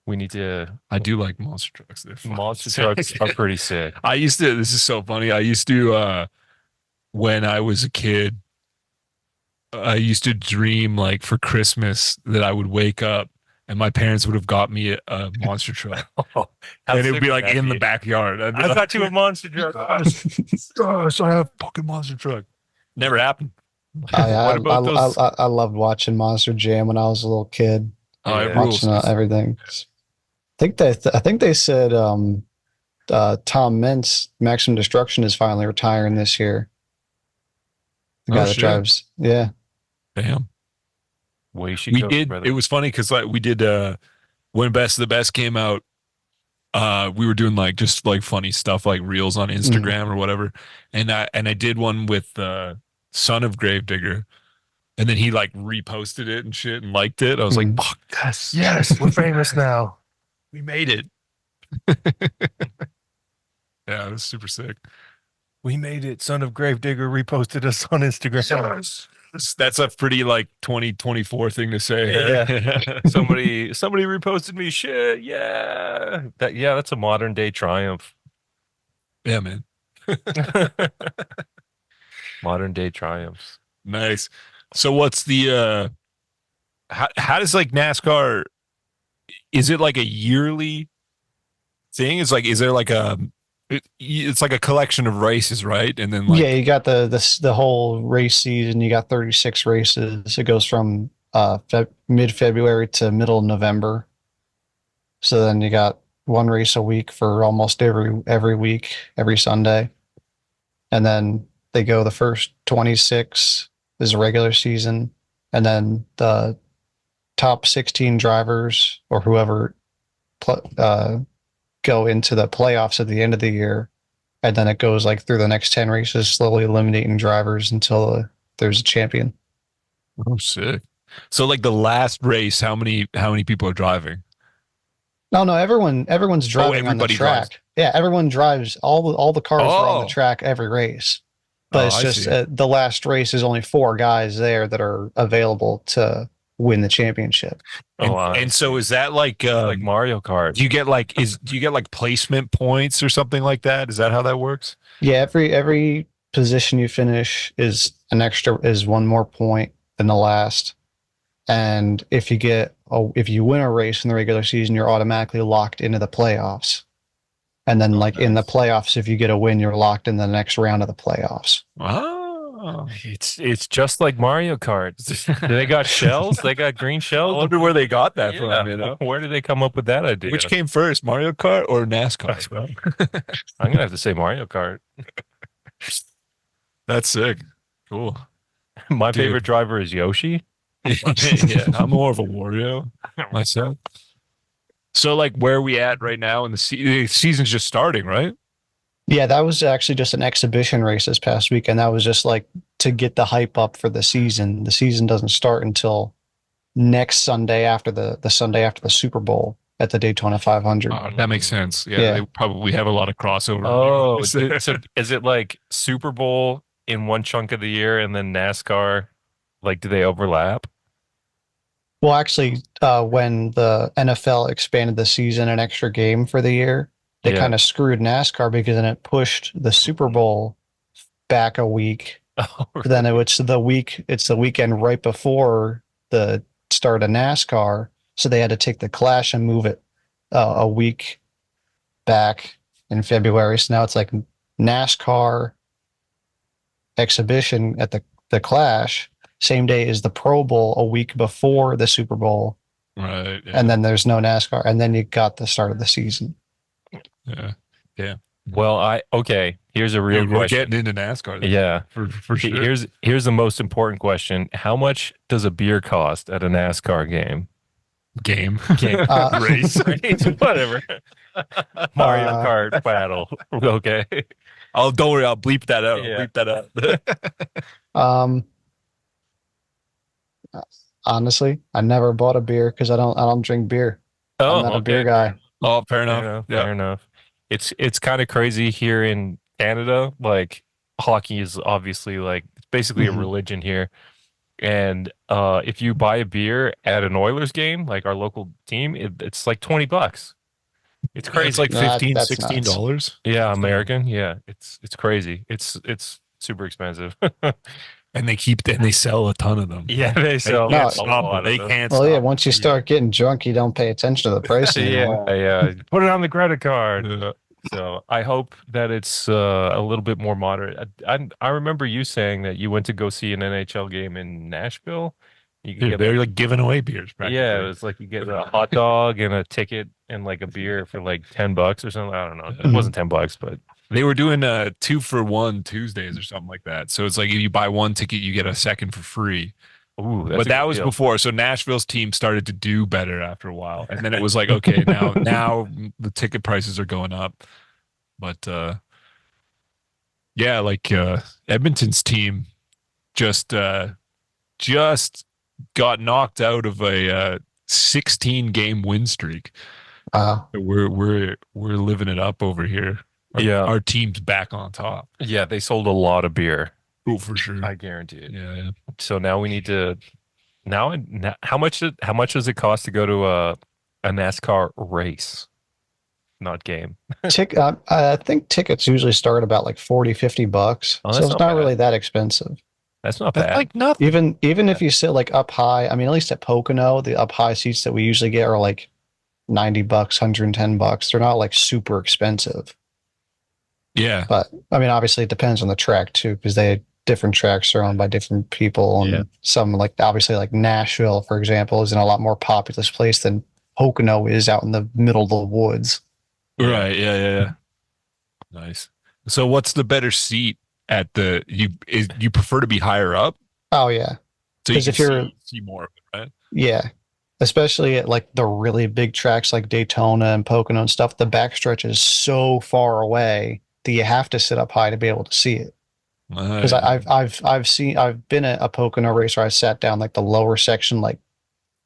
Speaker 3: We need to
Speaker 1: I do like monster trucks. They're fucking
Speaker 3: monster
Speaker 1: sick.
Speaker 3: trucks are pretty sick.
Speaker 1: I used to, this is so funny. I used to when I was a kid, I used to dream like for Christmas that I would wake up and my parents would have got me a monster truck. And it would be like in the backyard. I'd be
Speaker 3: I
Speaker 1: like,
Speaker 3: got you a monster truck.
Speaker 1: gosh, I have a fucking monster truck. Never happened.
Speaker 2: I
Speaker 3: What about those?
Speaker 2: loved watching Monster Jam when I was a little kid.
Speaker 1: Oh, it
Speaker 3: Yeah.
Speaker 1: rules.
Speaker 2: Watching everything. I think they said Tom Mintz, Maximum Destruction, is finally retiring this year. The
Speaker 1: Oh,
Speaker 2: guy that
Speaker 1: shit.
Speaker 2: drives, yeah.
Speaker 1: Damn.
Speaker 3: Way she
Speaker 1: We
Speaker 3: goes,
Speaker 1: did.
Speaker 3: brother.
Speaker 1: It was funny because like we did when Best of the Best came out. We were doing like just like funny stuff like reels on Instagram or whatever, and I did one with son of Gravedigger, and then he like reposted it and shit and liked it. I was like,
Speaker 2: Mhm.
Speaker 1: fuck yes,
Speaker 3: Yes, we're famous now.
Speaker 1: we made it. Yeah, it was super sick.
Speaker 3: We made it. Son of Gravedigger reposted us on Instagram.
Speaker 1: That's a pretty like 2024 thing to say.
Speaker 3: Yeah. somebody reposted me. Shit. Yeah. That's a modern day triumph.
Speaker 1: Yeah, man.
Speaker 3: Modern day triumphs.
Speaker 1: Nice. So what's the how does like NASCAR, is it like a yearly thing? It's like, is there like it's like a collection of races, right? And then like
Speaker 2: Yeah, you got the whole race season. You got 36 races. It goes from mid-February to middle of November. So then you got one race a week for almost every week, every Sunday. And then they go the first 26 is a regular season, and then the top 16 drivers or whoever go into the playoffs at the end of the year, and then it goes like through the next 10 races, slowly eliminating drivers until there's a champion.
Speaker 1: oh sick. So like the last race, how many people are driving?
Speaker 2: No, everyone's driving on the
Speaker 1: everybody
Speaker 2: track.
Speaker 1: drives.
Speaker 2: Yeah, everyone drives. All the cars are on the
Speaker 1: Oh.
Speaker 2: track every race. But
Speaker 1: Oh,
Speaker 2: it's
Speaker 1: I
Speaker 2: just
Speaker 1: see.
Speaker 2: the last race is only 4 guys there that are available to win the championship.
Speaker 1: And,
Speaker 3: Oh, wow.
Speaker 1: and so is that like
Speaker 3: Like Mario Kart.
Speaker 1: do you get like placement points or something like that? Is that how that works?
Speaker 2: Yeah, every position you finish is one more point than the last. And if you win a race in the regular season, you're automatically locked into the playoffs. And then in the playoffs, if you get a win, you're locked in the next round of the playoffs.
Speaker 1: Oh, Oh.
Speaker 3: It's just like Mario Kart. They got shells. They got green
Speaker 1: I
Speaker 3: shells.
Speaker 1: wonder where they got that
Speaker 3: Yeah.
Speaker 1: from, you know?
Speaker 3: Where did they come up with that idea?
Speaker 1: Which came first, Mario Kart or NASCAR, bro?
Speaker 3: I'm gonna have to say Mario Kart.
Speaker 1: That's sick. Cool.
Speaker 3: My
Speaker 1: Dude.
Speaker 3: favorite driver is Yoshi.
Speaker 1: Yeah, I'm more of a Wario myself. So, like, where are we at right now in the season's just starting, right?
Speaker 2: Yeah, that was actually just an exhibition race this past weekend. That was just like to get the hype up for the season. The season doesn't start until next Sunday after the Sunday after the Super Bowl at the Daytona 500.
Speaker 1: Oh, that makes sense. Yeah,
Speaker 2: Yeah.
Speaker 1: they probably have a lot of crossover.
Speaker 3: Oh, so is it like Super Bowl in one chunk of the year and then NASCAR? Like, do they overlap?
Speaker 2: Well, actually, when the NFL expanded the season an extra game for the year, they
Speaker 3: Yeah.
Speaker 2: kind of screwed NASCAR because then it pushed the Super Bowl back a week.
Speaker 3: Oh,
Speaker 2: Then it's the weekend right before the start of NASCAR, so they had to take the Clash and move it a week back in February. So now it's like NASCAR exhibition at the Clash, same day as the Pro Bowl, a week before the Super Bowl,
Speaker 1: Right. Yeah.
Speaker 2: and then there's no NASCAR, and then you got the start of the season.
Speaker 1: Yeah.
Speaker 3: well, okay. Here's a real
Speaker 1: Dude, we're
Speaker 3: question.
Speaker 1: getting into NASCAR. Then,
Speaker 3: Yeah.
Speaker 1: for sure.
Speaker 3: Here's the most important question. How much does a beer cost at a NASCAR game?
Speaker 1: Game.
Speaker 3: Race. Whatever. Mario
Speaker 2: Uh,
Speaker 3: Kart battle. Okay.
Speaker 1: Oh, don't worry. I'll bleep that out.
Speaker 3: Yeah.
Speaker 1: I'll bleep that out.
Speaker 2: Um, honestly, I never bought a beer because I don't drink beer. I'm not a beer guy.
Speaker 1: Oh, fair
Speaker 3: Fair
Speaker 1: enough.
Speaker 3: enough.
Speaker 1: Yeah.
Speaker 3: Fair enough. It's kind of crazy here in Canada. Like hockey is obviously like it's basically a
Speaker 2: Mhm.
Speaker 3: religion here. And if you buy a beer at an Oilers game, like our local team, it's like $20. It's crazy.
Speaker 1: It's like
Speaker 2: That-
Speaker 1: 15
Speaker 2: that's
Speaker 1: $16.
Speaker 3: yeah, American. Yeah, it's crazy. It's super expensive.
Speaker 1: And they sell a ton of them.
Speaker 3: Yeah, they
Speaker 1: They
Speaker 3: sell
Speaker 2: No,
Speaker 1: can't
Speaker 3: a
Speaker 1: stop
Speaker 3: lot
Speaker 1: it.
Speaker 3: of
Speaker 1: They
Speaker 3: them.
Speaker 1: can't
Speaker 2: Well, yeah,
Speaker 1: stop
Speaker 2: once you
Speaker 1: it.
Speaker 2: start getting drunk, you don't pay attention to the price anymore.
Speaker 3: Yeah. Put it on the credit card.
Speaker 1: Yeah.
Speaker 3: So I hope that it's a little bit more moderate. I remember you saying that you went to go see an NHL game in Nashville. You could
Speaker 1: Dude,
Speaker 3: get
Speaker 1: they're like giving away beers practically.
Speaker 3: yeah, it was like you get a hot dog and a ticket and like a beer for like $10 or something. I don't know. It wasn't $10, but
Speaker 1: They were doing 2-for-1 Tuesdays or something like that. So it's like if you buy one ticket, you get a second for free.
Speaker 3: ooh, that's
Speaker 1: But
Speaker 3: a
Speaker 1: that
Speaker 3: good
Speaker 1: was
Speaker 3: deal.
Speaker 1: before. So Nashville's team started to do better after a while. And then it was like, okay, now the ticket prices are going up. But yeah, like Edmonton's team just got knocked out of a 16 game win streak. We're living it up over here.
Speaker 3: Yeah.
Speaker 1: Our team's back on top.
Speaker 3: Yeah, they sold a lot of beer.
Speaker 1: Oh, for sure.
Speaker 3: I guarantee it.
Speaker 1: Yeah.
Speaker 3: So now we need to now how much does it cost to go to a NASCAR race? Not game.
Speaker 2: I think tickets usually start about like 40, $50.
Speaker 3: Oh,
Speaker 2: So
Speaker 3: that's
Speaker 2: it's
Speaker 3: not
Speaker 2: not
Speaker 3: bad.
Speaker 2: really that expensive.
Speaker 3: That's not
Speaker 1: That's
Speaker 3: bad.
Speaker 1: like nothing.
Speaker 2: Even if you sit like up high, I mean, at least at Pocono, the up high seats that we usually get are like $90, $110. They're not like super expensive.
Speaker 1: Yeah.
Speaker 2: But I mean, obviously it depends on the track too, because different tracks are owned by different people. And
Speaker 1: Yeah.
Speaker 2: some like obviously like Nashville, for example, is in a lot more populous place than Pocono is out in the middle of the woods.
Speaker 1: Right. Yeah. Nice. So what's the better seat at you prefer to be higher up?
Speaker 2: Oh yeah.
Speaker 1: So you
Speaker 2: 'Cause
Speaker 1: can
Speaker 2: if you're-
Speaker 1: see more of it, right?
Speaker 2: Yeah. Especially at like the really big tracks like Daytona and Pocono and stuff, the backstretch is so far away that you have to sit up high to be able to see it. Because I've been at a Pocono race where I sat down like the lower section, like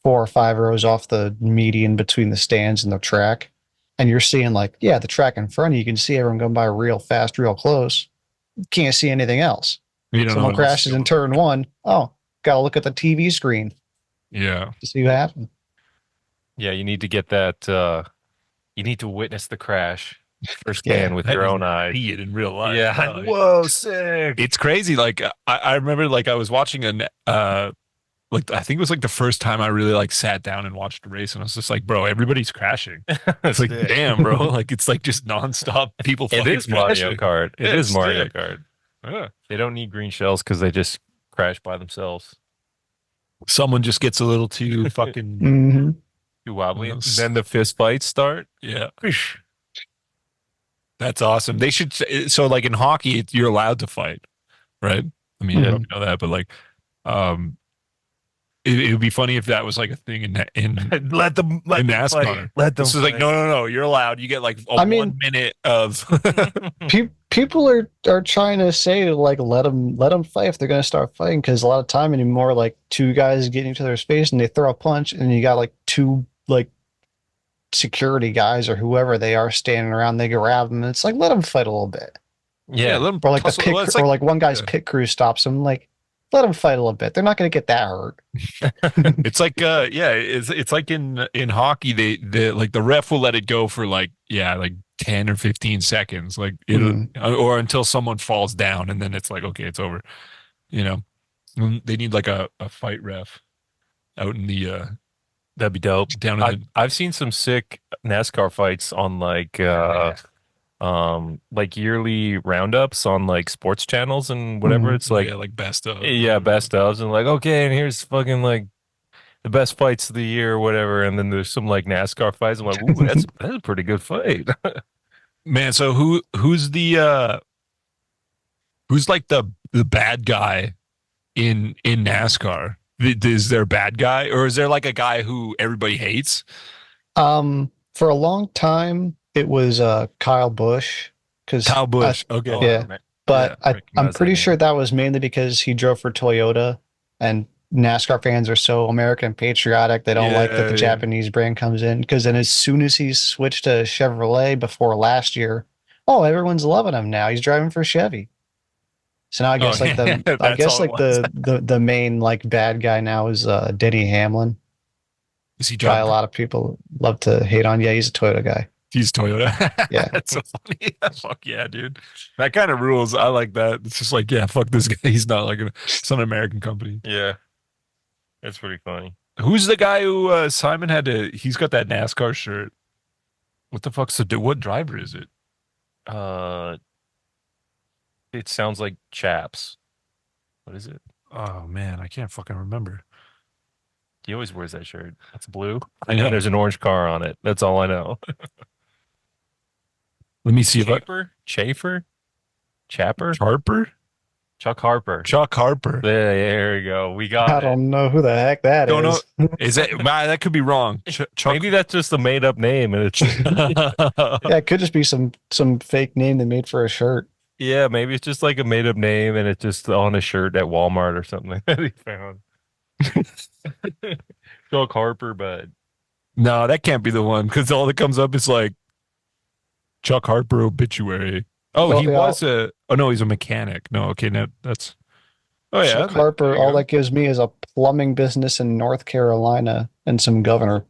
Speaker 2: 4 or 5 rows off the median between the stands and the track. And you're seeing like, yeah, the track in front of you, you can see everyone going by real fast, real close. You can't see anything else.
Speaker 1: you don't know
Speaker 2: Someone
Speaker 1: what else
Speaker 2: crashes
Speaker 1: is
Speaker 2: in
Speaker 1: going
Speaker 2: turn 1. Oh, got to look at the TV screen
Speaker 1: on. Yeah.
Speaker 2: to see what happened.
Speaker 3: Yeah, you need to get that you need to witness the crash firsthand
Speaker 2: Yeah.
Speaker 3: with your own eyes.
Speaker 1: See it in real life.
Speaker 3: Yeah.
Speaker 1: Oh,
Speaker 3: Whoa, sick.
Speaker 1: It's crazy. Like I remember like I was watching like I think it was like the first time I really like sat down and watched a race and I was just like, bro, everybody's crashing. It's like, damn, bro. Like it's like just nonstop people
Speaker 3: It
Speaker 1: fucking
Speaker 3: is Mario
Speaker 1: crashing.
Speaker 3: Kart. It
Speaker 1: Yeah,
Speaker 3: is
Speaker 1: it's
Speaker 3: Mario
Speaker 1: sick.
Speaker 3: Kart.
Speaker 1: Yeah.
Speaker 3: They don't need green shells because they just crash by themselves.
Speaker 1: Someone just gets a little too fucking,
Speaker 2: Hmm.
Speaker 3: Too wobbly.
Speaker 1: you know,
Speaker 3: Then the fist fights start.
Speaker 1: yeah. That's awesome. They should. So, like in hockey, you're allowed to fight, right? I mean, you
Speaker 3: Yeah.
Speaker 1: probably know that, but like, um, it would be funny if that was like a thing
Speaker 3: Let them
Speaker 1: in
Speaker 3: fight.
Speaker 1: NASCAR.
Speaker 3: Let them
Speaker 1: This is like, no,
Speaker 3: fight.
Speaker 1: no, no, you're allowed. You get like a
Speaker 2: I
Speaker 1: one
Speaker 2: mean,
Speaker 1: minute of.
Speaker 2: people are trying to say like let them fight if they're gonna start fighting because a lot of time anymore like two guys get into their space and they throw a punch and you got like two like security guys or whoever they are standing around. They grab them and it's like let them fight a little bit.
Speaker 1: Yeah,
Speaker 3: Yeah.
Speaker 1: let them
Speaker 2: Or like the
Speaker 1: tussle.
Speaker 2: pit
Speaker 1: Well, it's
Speaker 2: or
Speaker 1: like,
Speaker 2: like one guy's
Speaker 1: yeah.
Speaker 2: pit crew stops them. Like let them fight a little bit. They're not gonna get that hurt.
Speaker 1: It's like yeah, it's like in hockey they like the ref will let it go for like yeah, like 10 or 15 seconds like it
Speaker 2: Mm.
Speaker 1: or until someone falls down and then it's like okay, it's over. You know. They need like a fight ref out in the
Speaker 3: That'd be dope.
Speaker 1: down in the
Speaker 3: I've seen some sick NASCAR fights on like yearly roundups on like sports channels and whatever.
Speaker 2: Mhm.
Speaker 3: It's like
Speaker 1: yeah, like best of or
Speaker 3: yeah,
Speaker 1: whatever.
Speaker 3: best ofs and like okay, and here's fucking like the best fights of the year or whatever, and then there's some like NASCAR fights. I'm like, ooh, that's a pretty good fight.
Speaker 1: Man, so who's like the bad guy in NASCAR? Is there a bad guy or is there like a guy who everybody hates?
Speaker 2: For a long time, it was Kyle Busch because
Speaker 1: Kyle
Speaker 2: I
Speaker 1: Busch. Okay.
Speaker 3: Oh,
Speaker 2: yeah,
Speaker 3: man.
Speaker 1: Yeah.
Speaker 2: but I'm
Speaker 3: Recognize that
Speaker 2: pretty sure
Speaker 3: name.
Speaker 2: that was mainly because he drove for Toyota, and NASCAR fans are so American patriotic they don't like that
Speaker 1: Yeah,
Speaker 2: the
Speaker 1: yeah.
Speaker 2: Japanese brand comes in. Because then as soon as he switched to Chevrolet before last year, oh, everyone's loving him now. He's driving for Chevy. So now
Speaker 1: Oh, yeah.
Speaker 2: I
Speaker 1: That's
Speaker 2: guess
Speaker 1: all it
Speaker 2: like
Speaker 1: was.
Speaker 2: the main like bad guy now is Denny Hamlin.
Speaker 1: Is he
Speaker 2: Guy a
Speaker 1: driving?
Speaker 2: lot of people love to hate on. Yeah, he's a Toyota guy.
Speaker 1: He's Toyota.
Speaker 2: Yeah.
Speaker 1: That's so funny. Fuck yeah, dude. That kind of rules. I like that. It's just like, yeah, fuck this guy. He's not like it's not an American company.
Speaker 3: Yeah, that's pretty funny.
Speaker 1: Who's the guy who Simon had to? He's got that NASCAR shirt. What the fuck's the? What driver is it?
Speaker 3: Uh, it sounds like chaps. What is it?
Speaker 1: Oh man, I can't fucking remember.
Speaker 3: He always wears that shirt. It's blue.
Speaker 1: I know.
Speaker 3: And there's an orange car on it. That's all I know.
Speaker 1: Let me see if I
Speaker 3: Chafer? Chapper?
Speaker 1: Harper.
Speaker 3: Chuck Harper.
Speaker 1: Chuck Harper.
Speaker 3: There we go. We
Speaker 2: I
Speaker 3: got it.
Speaker 2: don't know who the heck that
Speaker 1: Don't know.
Speaker 2: is.
Speaker 1: Is that that could be wrong? Chuck.
Speaker 3: Maybe that's just a made up name and it's
Speaker 2: Yeah, it could just be some fake name they made for a shirt.
Speaker 3: yeah, maybe it's just like a made up name and it's just on a shirt at Walmart or something that he found. Chuck Harper, but
Speaker 1: No, that can't be the one because all that comes up is like Chuck Harper obituary. Oh,
Speaker 2: Well,
Speaker 1: he
Speaker 2: yeah,
Speaker 1: was a. Oh no, he's a mechanic. No, okay, no, that's. Oh yeah,
Speaker 2: Chuck Harper,
Speaker 1: there you
Speaker 2: all
Speaker 1: go.
Speaker 2: that gives me is a plumbing business in North Carolina and some governor.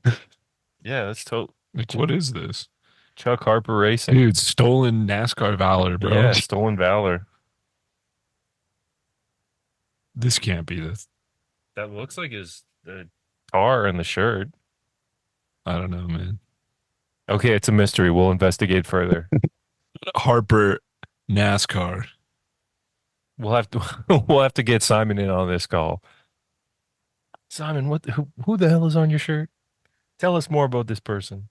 Speaker 3: yeah, that's total
Speaker 1: Like, what is this,
Speaker 3: Chuck Harper Racing.
Speaker 1: dude? Stolen NASCAR valor, bro.
Speaker 3: Yeah, stolen valor.
Speaker 1: This can't be this.
Speaker 3: That looks like his the car and the shirt.
Speaker 1: I don't know, man.
Speaker 3: Okay, it's a mystery. We'll investigate further.
Speaker 1: Harper NASCAR.
Speaker 3: We'll have to we'll have to get Simon in on this call. Simon, who the hell is on your shirt? Tell us more about this person.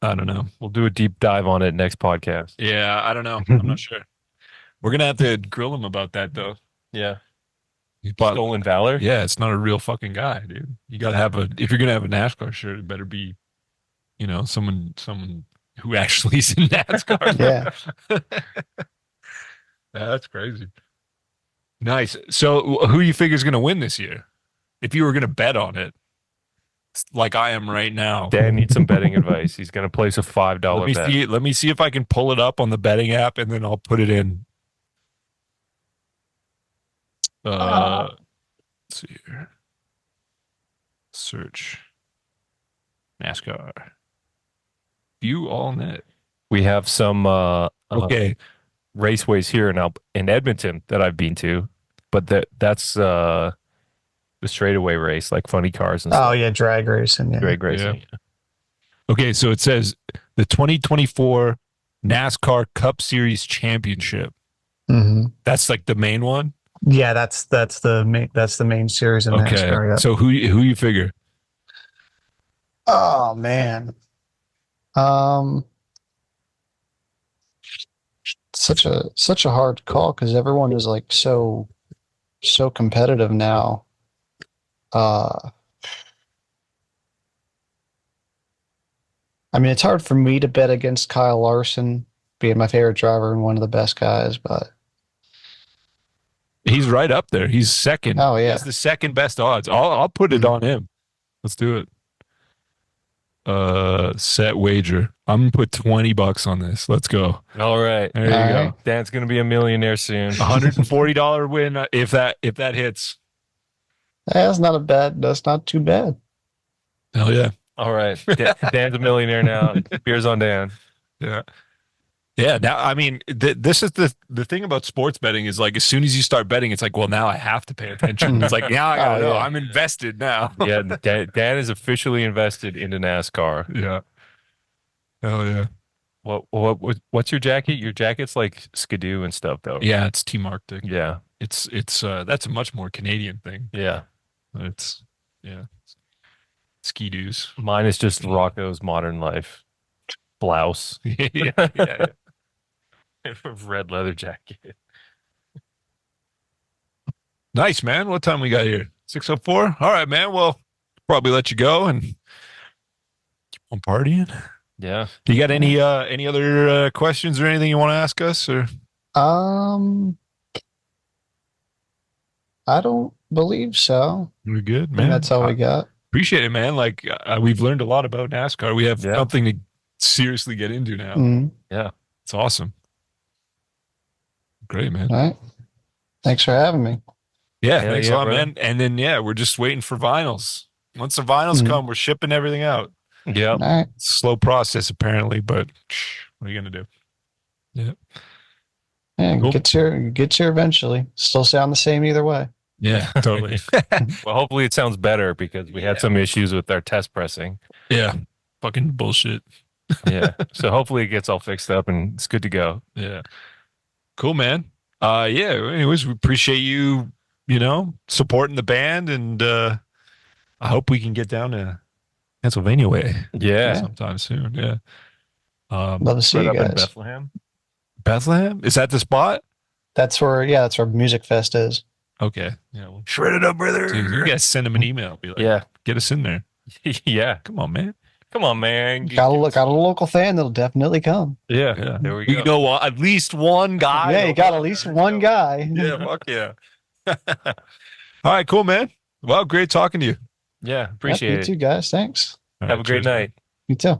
Speaker 1: I don't know.
Speaker 3: We'll do a deep dive on it next podcast.
Speaker 1: Yeah, I don't know. I'm not sure. We're gonna have to grill him about that though.
Speaker 3: Yeah.
Speaker 1: But
Speaker 3: Stolen valor?
Speaker 1: yeah, it's not a real fucking guy, dude. You gotta have a. If you're gonna have a NASCAR shirt, it better be, someone who actually is in NASCAR.
Speaker 2: Yeah.
Speaker 1: That's crazy. Nice. So, who you figure is going to win this year? If you were going to bet on it, like I am right now.
Speaker 3: Dan needs some betting advice. He's going to place a $5
Speaker 1: Let me
Speaker 3: bet.
Speaker 1: see. Let me see if I can pull it up on the betting app, and then I'll put it in. Let's see here. Search NASCAR. View all net.
Speaker 3: We have some
Speaker 1: Okay.
Speaker 3: raceways here in Edmonton that I've been to, but that's the straightaway race, like funny cars and
Speaker 2: Oh
Speaker 3: stuff.
Speaker 2: yeah, drag racing. Yeah.
Speaker 3: Drag racing.
Speaker 1: Okay, so it says the 2024 NASCAR Cup Series Championship.
Speaker 2: Hmm.
Speaker 1: That's like the main one.
Speaker 2: Yeah, that's the main series in
Speaker 1: Okay.
Speaker 2: NASCAR. Yeah.
Speaker 1: So who you figure?
Speaker 2: Oh man. Um, such a hard call because everyone is like so competitive now. Uh, I mean, it's hard for me to bet against Kyle Larson being my favorite driver and one of the best guys, but
Speaker 1: He's right up there. He's second.
Speaker 2: oh
Speaker 1: He
Speaker 2: yeah.
Speaker 1: has the second best odds. I'll put it
Speaker 2: Mm.
Speaker 1: on him. Let's do it. Set wager. I'm gonna put $20 on this. Let's go.
Speaker 3: All right.
Speaker 1: There
Speaker 2: All
Speaker 1: you
Speaker 2: right.
Speaker 1: go.
Speaker 3: Dan's gonna be a millionaire soon.
Speaker 1: $140 win if that hits.
Speaker 2: That's not too bad.
Speaker 1: Hell yeah.
Speaker 3: All right. Dan's a millionaire now. Beers on Dan.
Speaker 1: Yeah. Yeah. Now, I mean, this is the thing about sports betting is like as soon as you start betting, it's like, well, now I have to pay attention. It's like, now I gotta
Speaker 2: Oh,
Speaker 1: know.
Speaker 2: yeah.
Speaker 1: I'm invested now.
Speaker 3: Yeah, Dan is officially invested into NASCAR.
Speaker 1: Yeah. Hell yeah.
Speaker 3: What's your jacket? Your jacket's like Skidoo and stuff, though.
Speaker 1: Yeah, it's Team Arctic.
Speaker 3: Yeah.
Speaker 1: It's that's a much more Canadian thing.
Speaker 3: Yeah.
Speaker 1: It's yeah. Ski doos.
Speaker 3: Mine is just Rocco's Modern Life blouse.
Speaker 1: Yeah.
Speaker 3: Red leather jacket.
Speaker 1: Nice, man. What time we got here? 6:04. All right, man. Well, probably let you go and keep on partying.
Speaker 3: Yeah.
Speaker 1: You got any other questions or anything you want to ask us or
Speaker 2: Um, I don't believe so.
Speaker 1: we're good,
Speaker 2: I think
Speaker 1: man?
Speaker 2: that's all we got.
Speaker 1: Appreciate it, man. Like we've learned a lot about NASCAR. We have
Speaker 3: Yeah.
Speaker 1: something to seriously get into now.
Speaker 2: Mhm.
Speaker 1: It's awesome. Great, man.
Speaker 2: All right. Thanks for having me.
Speaker 1: Yeah,
Speaker 3: Hell
Speaker 1: thanks a
Speaker 3: yeah,
Speaker 1: lot,
Speaker 3: bro.
Speaker 1: man. And then yeah, we're just waiting for vinyls. Once the vinyls
Speaker 2: Mhm.
Speaker 1: come, we're shipping everything out.
Speaker 3: Yep.
Speaker 2: All right.
Speaker 1: It's a slow process apparently, but what are you gonna do? Yeah.
Speaker 2: Yeah,
Speaker 1: Cool.
Speaker 2: get here eventually. Still sound the same either way.
Speaker 1: Yeah, totally.
Speaker 3: Well, hopefully it sounds better because we had some issues with our test pressing.
Speaker 1: Yeah. Fucking bullshit.
Speaker 3: Yeah. So hopefully it gets all fixed up and it's good to go.
Speaker 1: Yeah. Cool, man. Yeah, anyways, we appreciate you, supporting the band and I hope we can get down to Pennsylvania way
Speaker 3: Yeah.
Speaker 1: sometime soon. Yeah.
Speaker 2: Love to see
Speaker 3: Right
Speaker 2: you
Speaker 3: up in
Speaker 2: guys.
Speaker 3: Bethlehem.
Speaker 1: Bethlehem? Is that the spot?
Speaker 2: That's where Music Fest is.
Speaker 1: Okay. Yeah. Well, shred it up, brother. Dude, you guys send him an email. Be like,
Speaker 3: Yeah.
Speaker 1: get us in there.
Speaker 3: Yeah.
Speaker 1: Come on, man.
Speaker 3: Come on, man.
Speaker 2: Got a local fan that'll definitely come.
Speaker 3: Yeah.
Speaker 1: Yeah.
Speaker 3: There we
Speaker 1: We
Speaker 3: go.
Speaker 1: know at least one guy.
Speaker 2: Yeah, you got at least one guy.
Speaker 1: Yeah, fuck yeah. All right, cool, man. Well, great talking to you.
Speaker 3: Yeah.
Speaker 2: Yep,
Speaker 3: Appreciate
Speaker 2: you
Speaker 3: it.
Speaker 2: too, guys. Thanks.
Speaker 1: All
Speaker 3: Have
Speaker 1: right,
Speaker 3: a great
Speaker 1: cheers, man.
Speaker 3: night.
Speaker 2: You too.